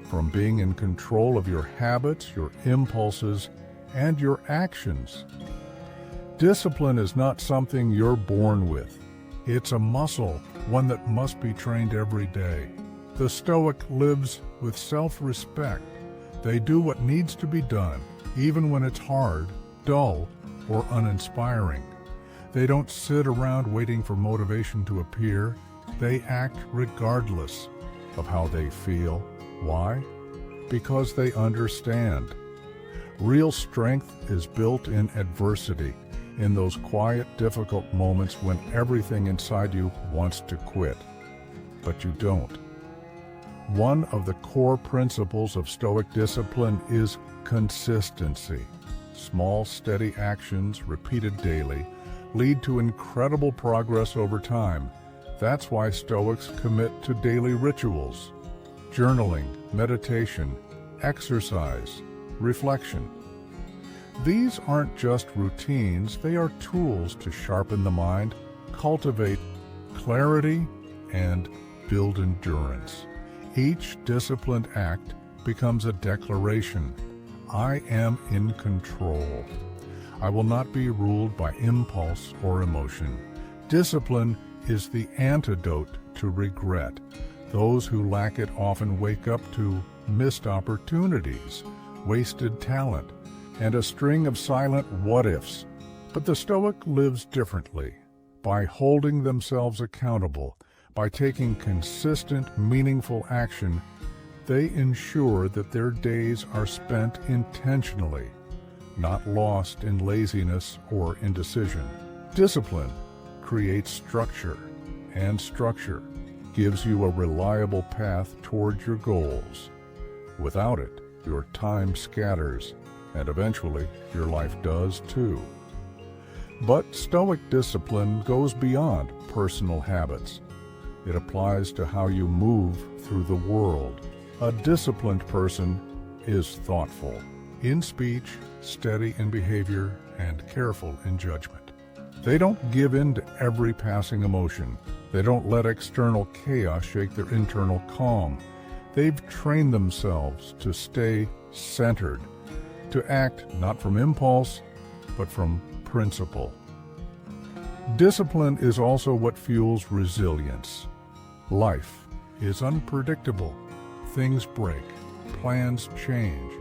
Speaker 1: from being in control of your habits, your impulses, and your actions. Discipline is not something you're born with. It's a muscle, one that must be trained every day. The Stoic lives with self-respect. They do what needs to be done, even when it's hard, dull, or uninspiring. They don't sit around waiting for motivation to appear. They act regardless of how they feel. Why? Because they understand. Real strength is built in adversity, in those quiet, difficult moments when everything inside you wants to quit, but you don't. One of the core principles of Stoic discipline is consistency. Small, steady actions, repeated daily, lead to incredible progress over time. That's why Stoics commit to daily rituals: journaling, meditation, exercise, reflection. These aren't just routines, they are tools to sharpen the mind, cultivate clarity, and build endurance. Each disciplined act becomes a declaration: I am in control. I will not be ruled by impulse or emotion. Discipline is the antidote to regret. Those who lack it often wake up to missed opportunities, wasted talent, and a string of silent what-ifs. But the Stoic lives differently, by holding themselves accountable, by taking consistent, meaningful action. They ensure that their days are spent intentionally, not lost in laziness or indecision. Discipline creates structure, and structure gives you a reliable path toward your goals. Without it, your time scatters, and eventually your life does too. But Stoic discipline goes beyond personal habits. It applies to how you move through the world. A disciplined person is thoughtful in speech, steady in behavior, and careful in judgment. They don't give in to every passing emotion. They don't let external chaos shake their internal calm. They've trained themselves to stay centered, to act not from impulse, but from principle. Discipline is also what fuels resilience. Life is unpredictable. Things break, plans change.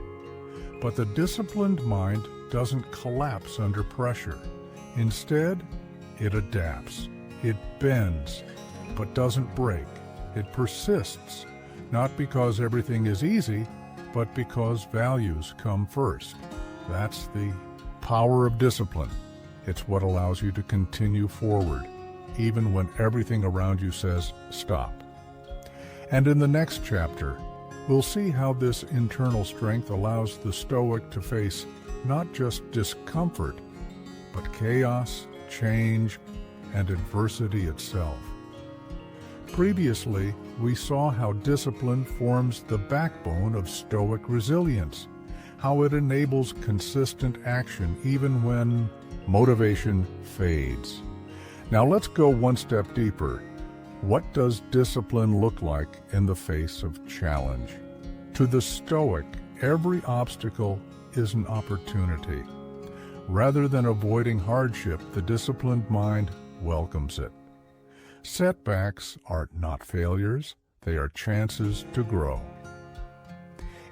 Speaker 1: But the disciplined mind doesn't collapse under pressure. Instead, it adapts. It bends, but doesn't break. It persists, not because everything is easy, but because values come first. That's the power of discipline. It's what allows you to continue forward, even when everything around you says stop. And in the next chapter, we'll see how this internal strength allows the Stoic to face not just discomfort, but chaos, change, and adversity itself. Previously, we saw how discipline forms the backbone of Stoic resilience, how it enables consistent action even when motivation fades. Now let's go one step deeper. What does discipline look like in the face of challenge? To the Stoic, every obstacle is an opportunity. Rather than avoiding hardship, the disciplined mind welcomes it. Setbacks are not failures, they are chances to grow.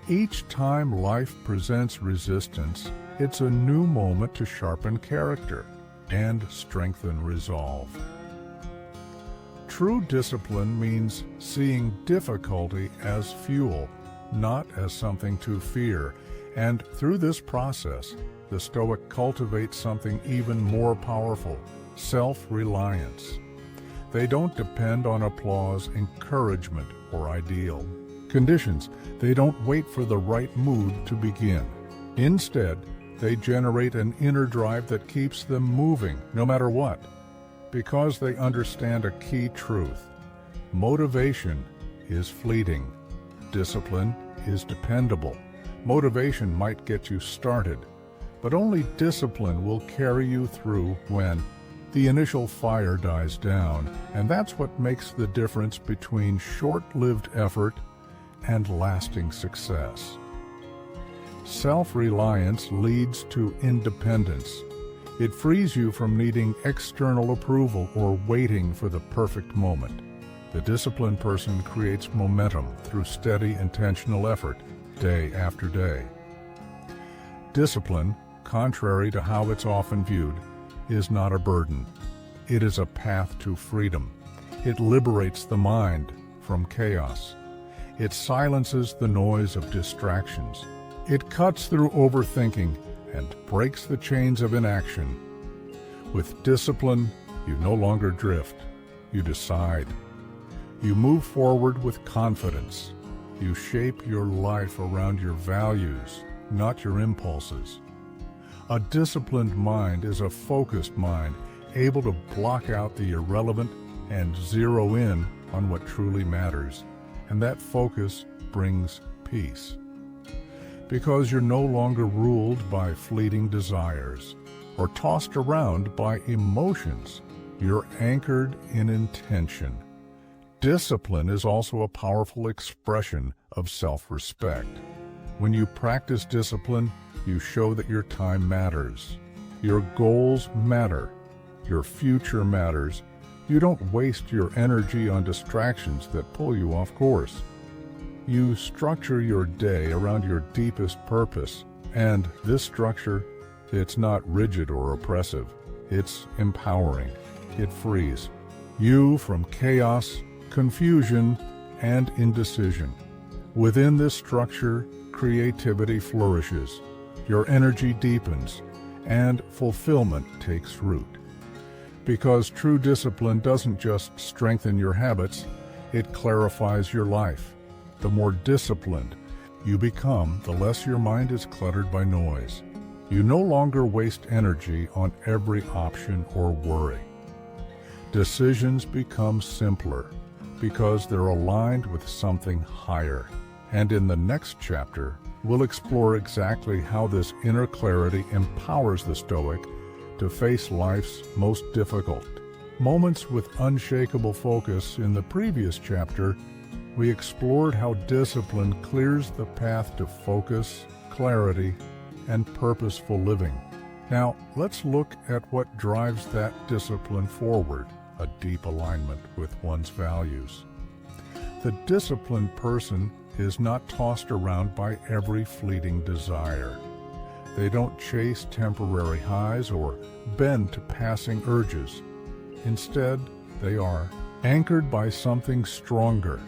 Speaker 1: Each time life presents resistance, it's a new moment to sharpen character and strengthen resolve. True discipline means seeing difficulty as fuel, not as something to fear, and through this process, the Stoic cultivates something even more powerful: self-reliance. They don't depend on applause, encouragement, or ideal conditions. They don't wait for the right mood to begin. Instead, they generate an inner drive that keeps them moving no matter what, because they understand a key truth. Motivation is fleeting. Discipline is dependable. Motivation might get you started, but only discipline will carry you through when the initial fire dies down, and that's what makes the difference between short-lived effort and lasting success. Self-reliance leads to independence. It frees you from needing external approval or waiting for the perfect moment. The disciplined person creates momentum through steady, intentional effort, day after day. Discipline, contrary to how it's often viewed, is not a burden. It is a path to freedom. It liberates the mind from chaos. It silences the noise of distractions. It cuts through overthinking and breaks the chains of inaction. With discipline, you no longer drift. You decide. You move forward with confidence. You shape your life around your values, not your impulses. A disciplined mind is a focused mind, able to block out the irrelevant and zero in on what truly matters. And that focus brings peace. Because you're no longer ruled by fleeting desires or tossed around by emotions. You're anchored in intention. Discipline is also a powerful expression of self-respect. When you practice discipline, you show that your time matters. Your goals matter. Your future matters. You don't waste your energy on distractions that pull you off course. You structure your day around your deepest purpose, and this structure, it's not rigid or oppressive. It's empowering. It frees you from chaos, confusion, and indecision. Within this structure, creativity flourishes. Your energy deepens, and fulfillment takes root. Because true discipline doesn't just strengthen your habits, it clarifies your life. The more disciplined you become, the less your mind is cluttered by noise. You no longer waste energy on every option or worry. Decisions become simpler because they're aligned with something higher. And in the next chapter, we'll explore exactly how this inner clarity empowers the Stoic to face life's most difficult moments. With unshakable focus, in the previous chapter, we explored how discipline clears the path to focus, clarity, and purposeful living. Now, let's look at what drives that discipline forward: a deep alignment with one's values. The disciplined person is not tossed around by every fleeting desire. They don't chase temporary highs or bend to passing urges. Instead, they are anchored by something stronger,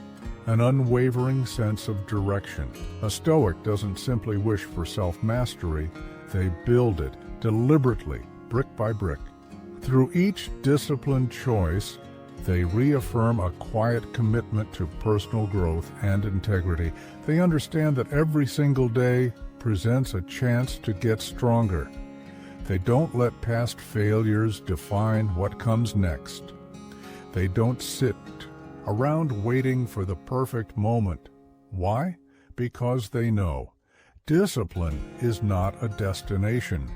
Speaker 1: an unwavering sense of direction. A Stoic doesn't simply wish for self-mastery, they build it deliberately, brick by brick. Through each disciplined choice, they reaffirm a quiet commitment to personal growth and integrity. They understand that every single day presents a chance to get stronger. They don't let past failures define what comes next. They don't sit around waiting for the perfect moment. Why? Because they know discipline is not a destination.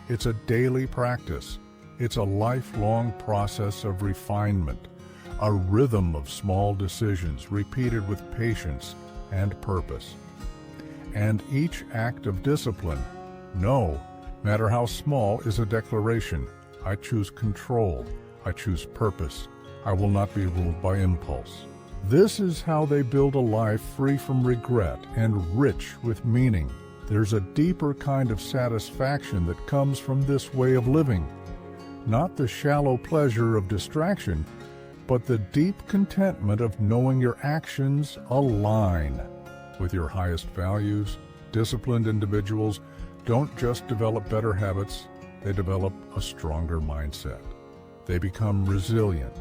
Speaker 1: It's a daily practice. It's a lifelong process of refinement, a rhythm of small decisions repeated with patience and purpose. And each act of discipline, no matter how small, is a declaration. I choose control. I choose purpose. I will not be ruled by impulse. This is how they build a life free from regret and rich with meaning. There's a deeper kind of satisfaction that comes from this way of living. Not the shallow pleasure of distraction, but the deep contentment of knowing your actions align with your highest values. Disciplined individuals don't just develop better habits, they develop a stronger mindset. They become resilient.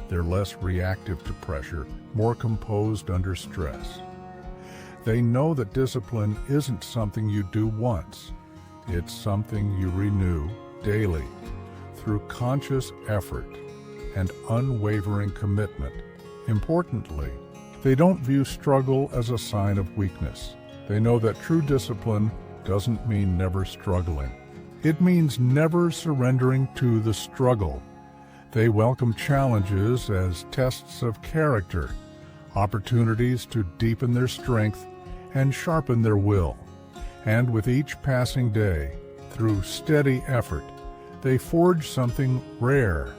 Speaker 1: They're less reactive to pressure, more composed under stress. They know that discipline isn't something you do once. It's something you renew daily through conscious effort and unwavering commitment. Importantly, they don't view struggle as a sign of weakness. They know that true discipline doesn't mean never struggling. It means never surrendering to the struggle. They welcome challenges as tests of character, opportunities to deepen their strength and sharpen their will. And with each passing day, through steady effort, they forge something rare,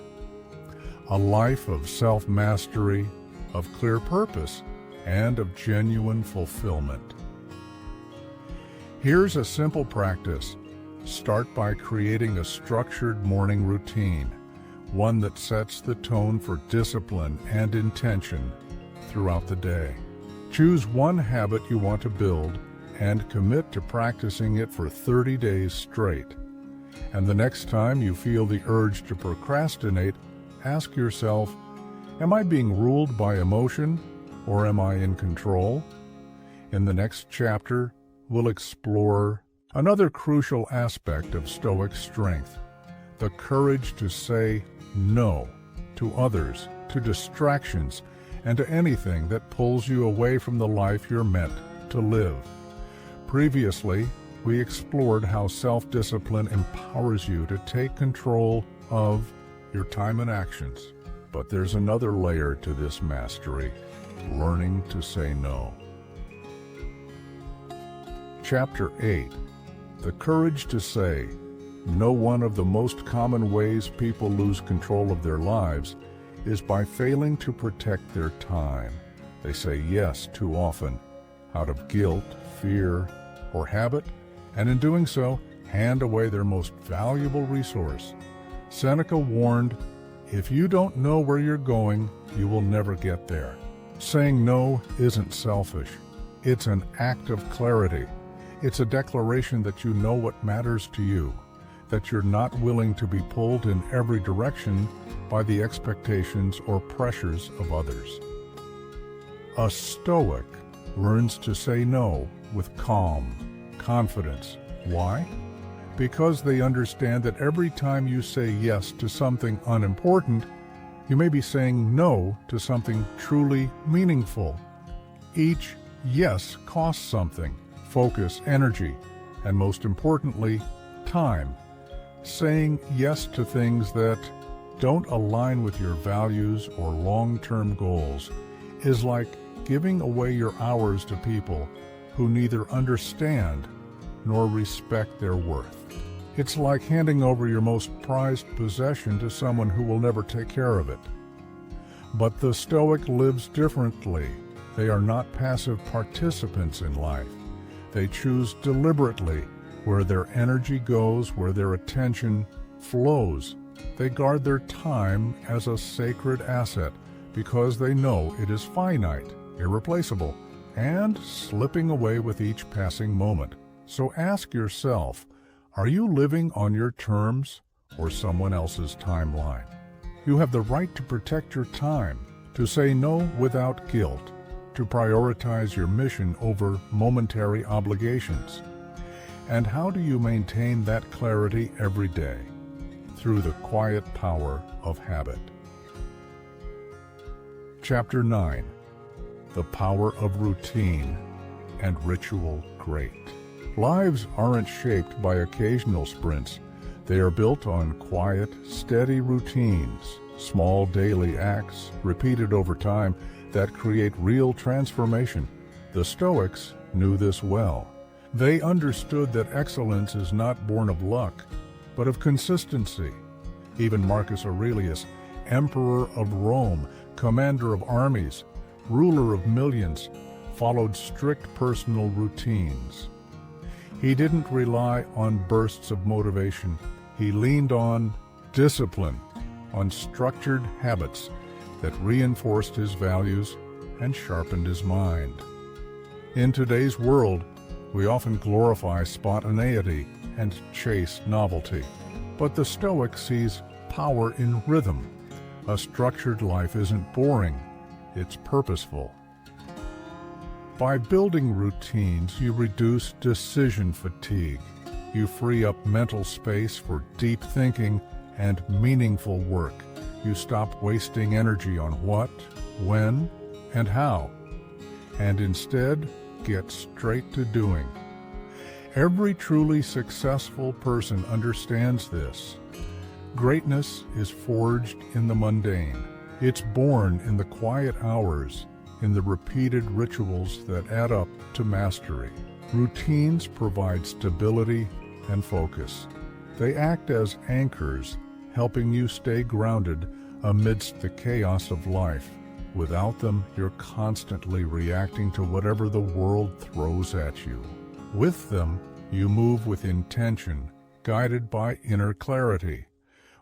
Speaker 1: a life of self-mastery, of clear purpose, and of genuine fulfillment. Here's a simple practice. Start by creating a structured morning routine, one that sets the tone for discipline and intention throughout the day. Choose one habit you want to build and commit to practicing it for 30 days straight. And the next time you feel the urge to procrastinate, ask yourself, am I being ruled by emotion or am I in control? In the next chapter, we'll explore another crucial aspect of Stoic strength, the courage to say no to others, to distractions, and to anything that pulls you away from the life you're meant to live. Previously, we explored how self-discipline empowers you to take control of your time and actions. But there's another layer to this mastery, learning to say no. Chapter 8. The courage to say no. One of the most common ways people lose control of their lives is by failing to protect their time. They say yes too often, out of guilt, fear, or habit, and in doing so, hand away their most valuable resource. Seneca warned, if you don't know where you're going, you will never get there. Saying no isn't selfish. It's an act of clarity. It's a declaration that you know what matters to you, that you're not willing to be pulled in every direction by the expectations or pressures of others. A Stoic learns to say no with calm, confidence. Why? Because they understand that every time you say yes to something unimportant, you may be saying no to something truly meaningful. Each yes costs something: focus, energy, and most importantly, time. Saying yes to things that don't align with your values or long-term goals is like giving away your hours to people who neither understand nor respect their worth. It's like handing over your most prized possession to someone who will never take care of it. But the Stoic lives differently. They are not passive participants in life. They choose deliberately where their energy goes, where their attention flows. They guard their time as a sacred asset because they know it is finite, irreplaceable, and slipping away with each passing moment. So ask yourself, are you living on your terms or someone else's timeline? You have the right to protect your time, to say no without guilt, to prioritize your mission over momentary obligations. And how do you maintain that clarity every day? Through the quiet power of habit. Chapter 9. The power of routine and ritual great. Lives aren't shaped by occasional sprints. They are built on quiet, steady routines, small daily acts repeated over time that create real transformation. The Stoics knew this well. They understood that excellence is not born of luck, but of consistency. Even Marcus Aurelius, emperor of Rome, commander of armies, ruler of millions, followed strict personal routines. He didn't rely on bursts of motivation. He leaned on discipline, on structured habits that reinforced his values and sharpened his mind. In today's world, we often glorify spontaneity and chase novelty. But the Stoic sees power in rhythm. A structured life isn't boring, it's purposeful. By building routines, you reduce decision fatigue. You free up mental space for deep thinking and meaningful work. You stop wasting energy on what, when, and how, and instead get straight to doing. Every truly successful person understands this. Greatness is forged in the mundane. It's born in the quiet hours, in the repeated rituals that add up to mastery. Routines provide stability and focus. They act as anchors, helping you stay grounded amidst the chaos of life. Without them, you're constantly reacting to whatever the world throws at you. With them, you move with intention, guided by inner clarity.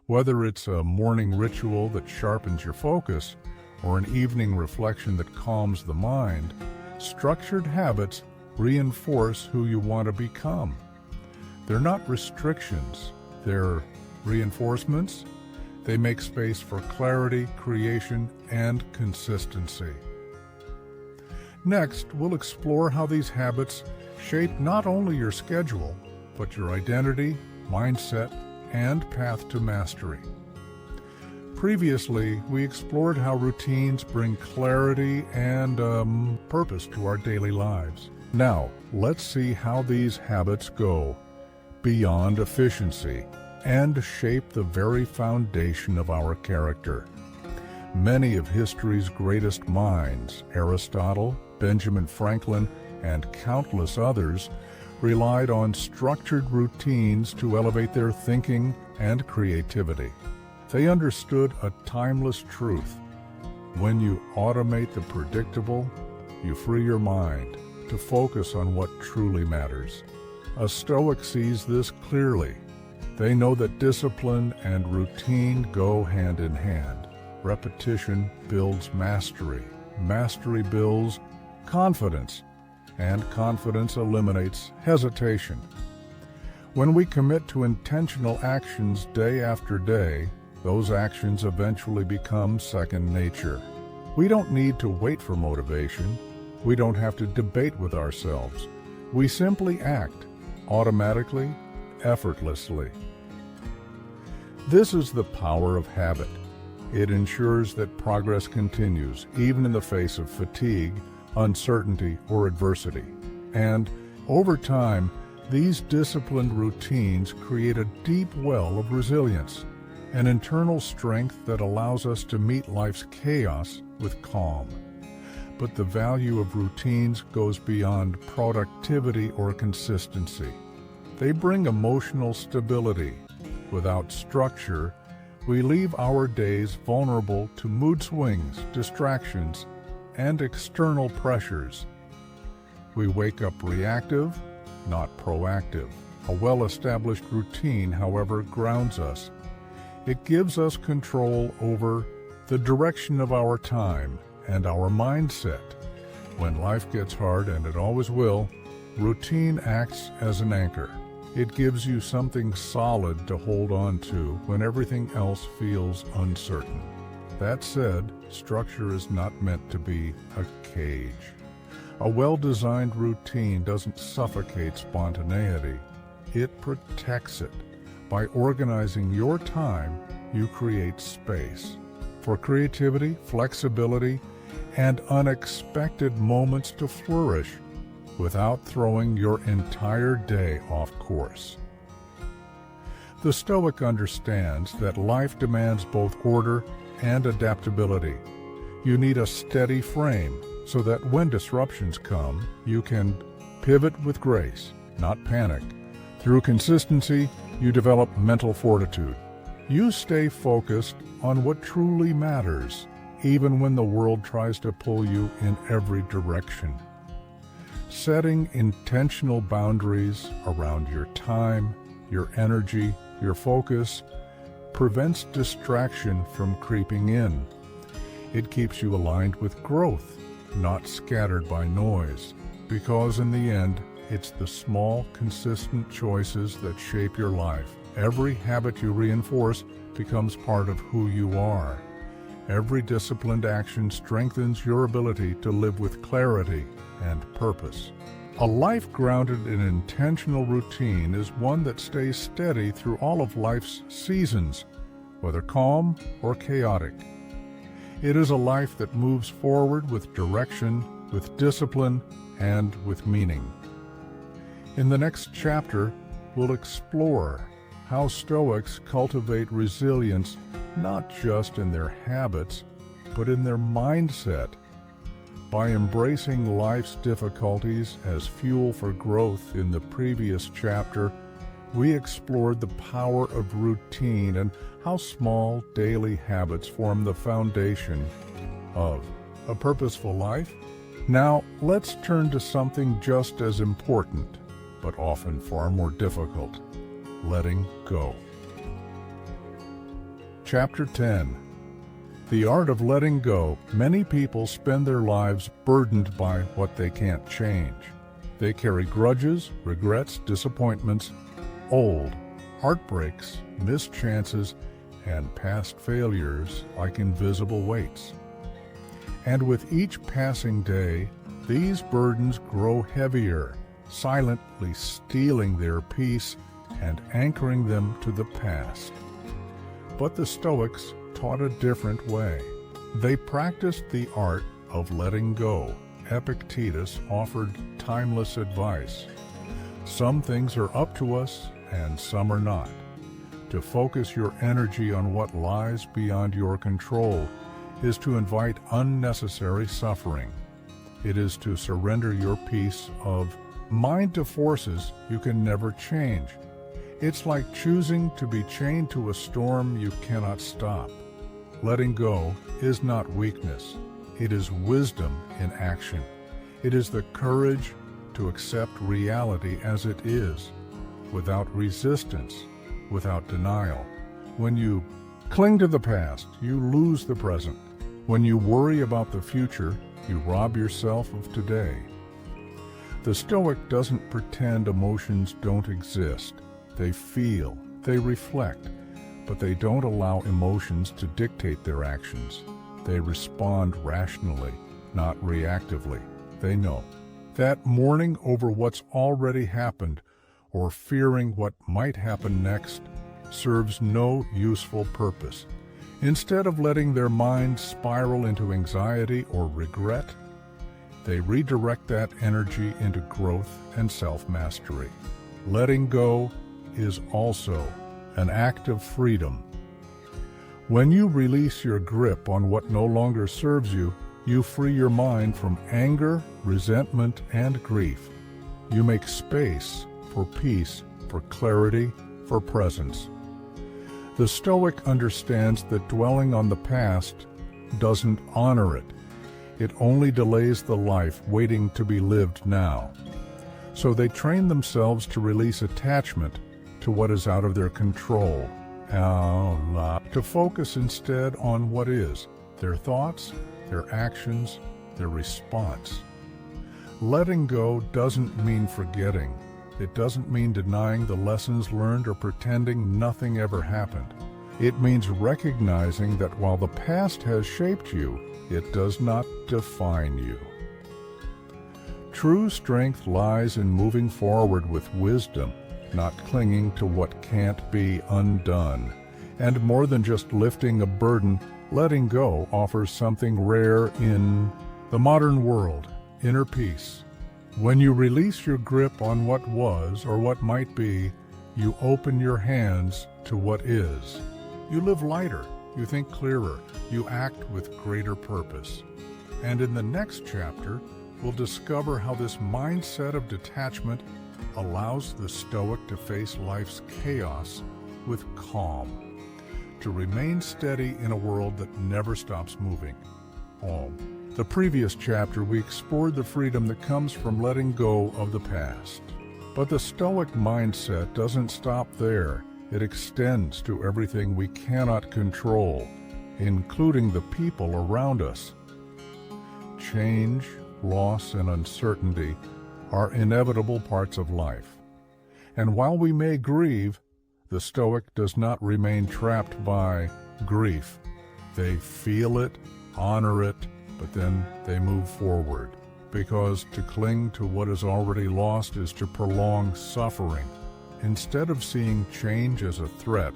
Speaker 1: Whether it's a morning ritual that sharpens your focus or an evening reflection that calms the mind, structured habits reinforce who you want to become. They're not restrictions, they're reinforcements. They make space for clarity, creation, and consistency. Next, we'll explore how these habits shape not only your schedule, but your identity, mindset, and path to mastery. Previously, we explored how routines bring clarity and purpose to our daily lives. Now, let's see how these habits go beyond efficiency and shape the very foundation of our character. Many of history's greatest minds, Aristotle, Benjamin Franklin, and countless others, relied on structured routines to elevate their thinking and creativity. They understood a timeless truth. When you automate the predictable, you free your mind to focus on what truly matters. A Stoic sees this clearly. They know that discipline and routine go hand in hand. Repetition builds mastery. Mastery builds confidence, and confidence eliminates hesitation. When we commit to intentional actions day after day, those actions eventually become second nature. We don't need to wait for motivation. We don't have to debate with ourselves. We simply act, automatically, effortlessly. This is the power of habit. It ensures that progress continues, even in the face of fatigue, uncertainty, or adversity. And over time, these disciplined routines create a deep well of resilience, an internal strength that allows us to meet life's chaos with calm. But the value of routines goes beyond productivity or consistency. They bring emotional stability. Without structure, we leave our days vulnerable to mood swings, distractions, and external pressures. We wake up reactive, not proactive. A well-established routine, however, grounds us. It gives us control over the direction of our time and our mindset. When life gets hard, and it always will, routine acts as an anchor. It gives you something solid to hold on to when everything else feels uncertain. That said, structure is not meant to be a cage. A well-designed routine doesn't suffocate spontaneity. It protects it. By organizing your time, you create space for creativity, flexibility, and unexpected moments to flourish without throwing your entire day off course. The Stoic understands that life demands both order and adaptability. You need a steady frame so that when disruptions come, you can pivot with grace, not panic. Through consistency, you develop mental fortitude. You stay focused on what truly matters, even when the world tries to pull you in every direction. Setting intentional boundaries around your time, your energy, your focus prevents distraction from creeping in. It keeps you aligned with growth, not scattered by noise, because in the end, it's the small, consistent choices that shape your life. Every habit you reinforce becomes part of who you are. Every disciplined action strengthens your ability to live with clarity and purpose. A life grounded in intentional routine is one that stays steady through all of life's seasons, whether calm or chaotic. It is a life that moves forward with direction, with discipline, and with meaning. In the next chapter, we'll explore how Stoics cultivate resilience not just in their habits, but in their mindset. By embracing life's difficulties as fuel for growth in the previous chapter, we explored the power of routine and how small daily habits form the foundation of a purposeful life. Now, let's turn to something just as important, but often far more difficult: letting go. Chapter 10. The art of letting go. Many people spend their lives burdened by what they can't change. They carry grudges, regrets, disappointments, old heartbreaks, missed chances, and past failures like invisible weights. And with each passing day, these burdens grow heavier, silently stealing their peace and anchoring them to the past. But the Stoics taught a different way. They practiced the art of letting go. Epictetus offered timeless advice. Some things are up to us and some are not. To focus your energy on what lies beyond your control is to invite unnecessary suffering. It is to surrender your peace of mind to forces you can never change. It's like choosing to be chained to a storm you cannot stop. Letting go is not weakness. It is wisdom in action. It is the courage to accept reality as it is, without resistance, without denial. When you cling to the past, you lose the present. When you worry about the future, you rob yourself of today. The Stoic doesn't pretend emotions don't exist. They feel, they reflect, but they don't allow emotions to dictate their actions. They respond rationally, not reactively. They know that mourning over what's already happened or fearing what might happen next serves no useful purpose. Instead of letting their minds spiral into anxiety or regret, they redirect that energy into growth and self-mastery. Letting go is also an act of freedom. When you release your grip on what no longer serves you, you free your mind from anger, resentment, and grief. You make space for peace, for clarity, for presence. The Stoic understands that dwelling on the past doesn't honor it. It only delays the life waiting to be lived now. So they train themselves to release attachment to what is out of their control, to focus instead on what is, their thoughts, their actions, their response. Letting go doesn't mean forgetting. It doesn't mean denying the lessons learned or pretending nothing ever happened. It means recognizing that while the past has shaped you, it does not define you. True strength lies in moving forward with wisdom, not clinging to what can't be undone. And more than just lifting a burden, letting go offers something rare in the modern world: inner peace. When you release your grip on what was or what might be, You open your hands to what is. You live lighter, you think clearer, you act with greater purpose. And in the next chapter, we'll discover how this mindset of detachment allows the Stoic to face life's chaos with calm, to remain steady in a world that never stops moving. The previous chapter, we explored the freedom that comes from letting go of the past. But the Stoic mindset doesn't stop there. It extends to everything we cannot control, including the people around us. Change, loss, and uncertainty are inevitable parts of life. And while we may grieve, the Stoic does not remain trapped by grief. They feel it, honor it, but then they move forward. Because to cling to what is already lost is to prolong suffering. Instead of seeing change as a threat,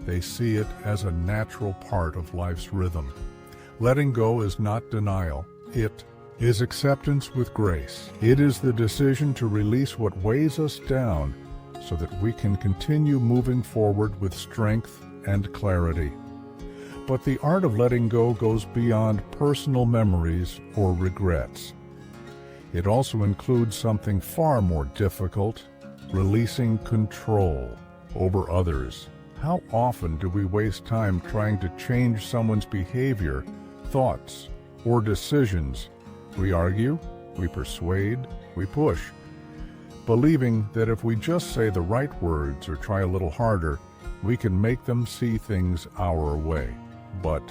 Speaker 1: they see it as a natural part of life's rhythm. Letting go is not denial. It is acceptance with grace. It is the decision to release what weighs us down so that we can continue moving forward with strength and clarity. But the art of letting go goes beyond personal memories or regrets. It also includes something far more difficult: releasing control over others. How often do we waste time trying to change someone's behavior, thoughts, or decisions? We argue, we persuade, we push, believing that if we just say the right words or try a little harder, we can make them see things our way. But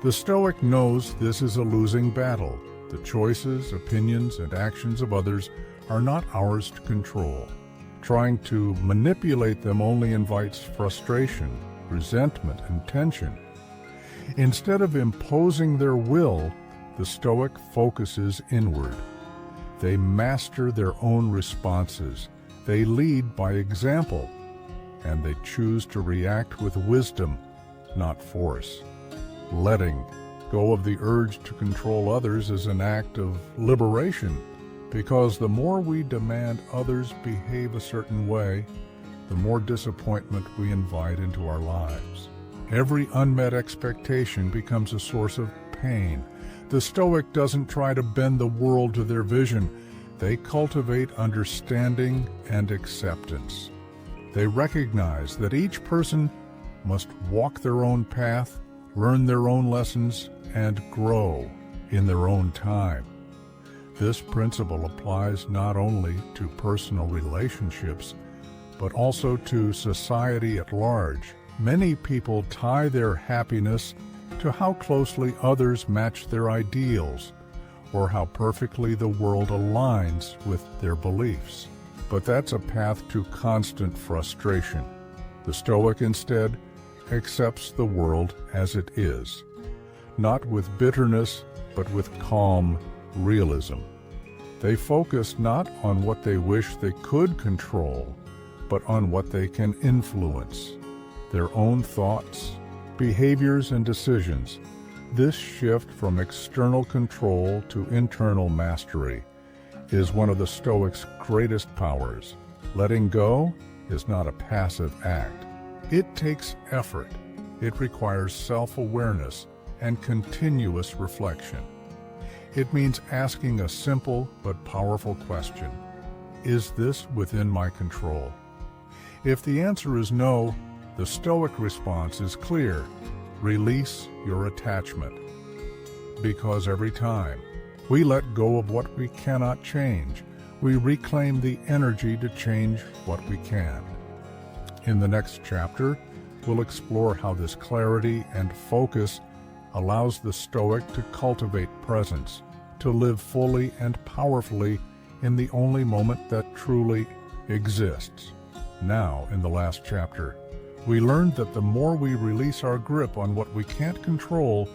Speaker 1: the Stoic knows this is a losing battle. The choices, opinions, and actions of others are not ours to control. Trying to manipulate them only invites frustration, resentment, and tension. Instead of imposing their will, the Stoic focuses inward. They master their own responses. They lead by example, and they choose to react with wisdom, not force. Letting go of the urge to control others is an act of liberation, because the more we demand others behave a certain way, the more disappointment we invite into our lives. Every unmet expectation becomes a source of pain. The Stoic doesn't try to bend the world to their vision. They cultivate understanding and acceptance. They recognize that each person must walk their own path, learn their own lessons, and grow in their own time. This principle applies not only to personal relationships, but also to society at large. Many people tie their happiness to how closely others match their ideals, or how perfectly the world aligns with their beliefs. But that's a path to constant frustration. The Stoic instead accepts the world as it is, not with bitterness, but with calm realism. They focus not on what they wish they could control, but on what they can influence, their own thoughts, behaviors, and decisions. This shift from external control to internal mastery is one of the Stoics' greatest powers. Letting go is not a passive act. It takes effort. It requires self-awareness and continuous reflection. It means asking a simple but powerful question: is this within my control? If the answer is no, the Stoic response is clear: release your attachment. Because every time we let go of what we cannot change, we reclaim the energy to change what we can. In the next chapter, we'll explore how this clarity and focus allows the Stoic to cultivate presence, to live fully and powerfully in the only moment that truly exists. Now, in the last chapter, we learned that the more we release our grip on what we can't control,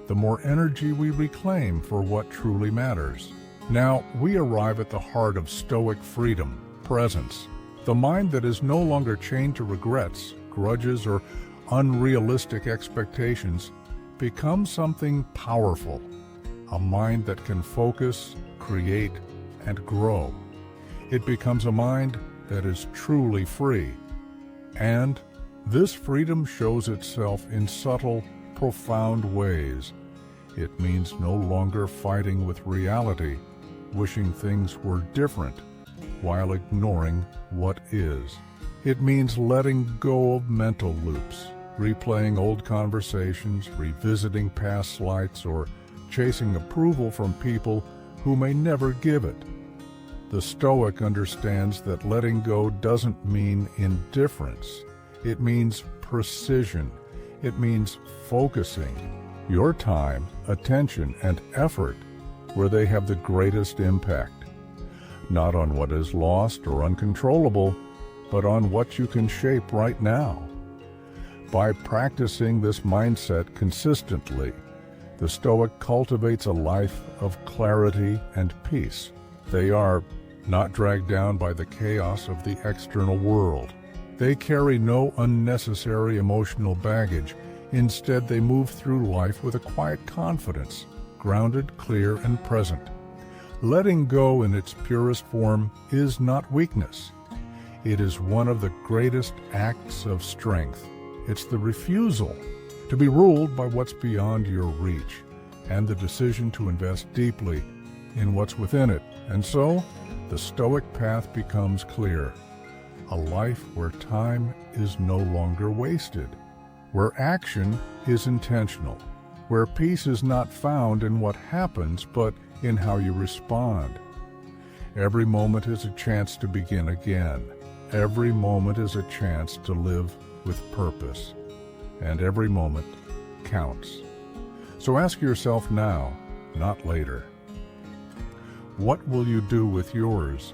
Speaker 1: the more energy we reclaim for what truly matters. Now, we arrive at the heart of Stoic freedom, presence. The mind that is no longer chained to regrets, grudges, or unrealistic expectations becomes something powerful, a mind that can focus, create, and grow. It becomes a mind that is truly free, And this freedom shows itself in subtle, profound ways. It means no longer fighting with reality, wishing things were different, while ignoring what is. It means letting go of mental loops, replaying old conversations, revisiting past slights, or chasing approval from people who may never give it. The Stoic understands that letting go doesn't mean indifference. It means precision. It means focusing your time, attention, and effort where they have the greatest impact. Not on what is lost or uncontrollable, but on what you can shape right now. By practicing this mindset consistently, the Stoic cultivates a life of clarity and peace. They are not dragged down by the chaos of the external world. They carry no unnecessary emotional baggage. Instead, they move through life with a quiet confidence, grounded, clear, and present. Letting go in its purest form is not weakness. It is one of the greatest acts of strength. It's the refusal to be ruled by what's beyond your reach, and the decision to invest deeply in what's within it. And so, the Stoic path becomes clear. A life where time is no longer wasted, where action is intentional, where peace is not found in what happens, but in how you respond. Every moment is a chance to begin again. Every moment is a chance to live with purpose. And every moment counts. So ask yourself now, not later. What will you do with yours?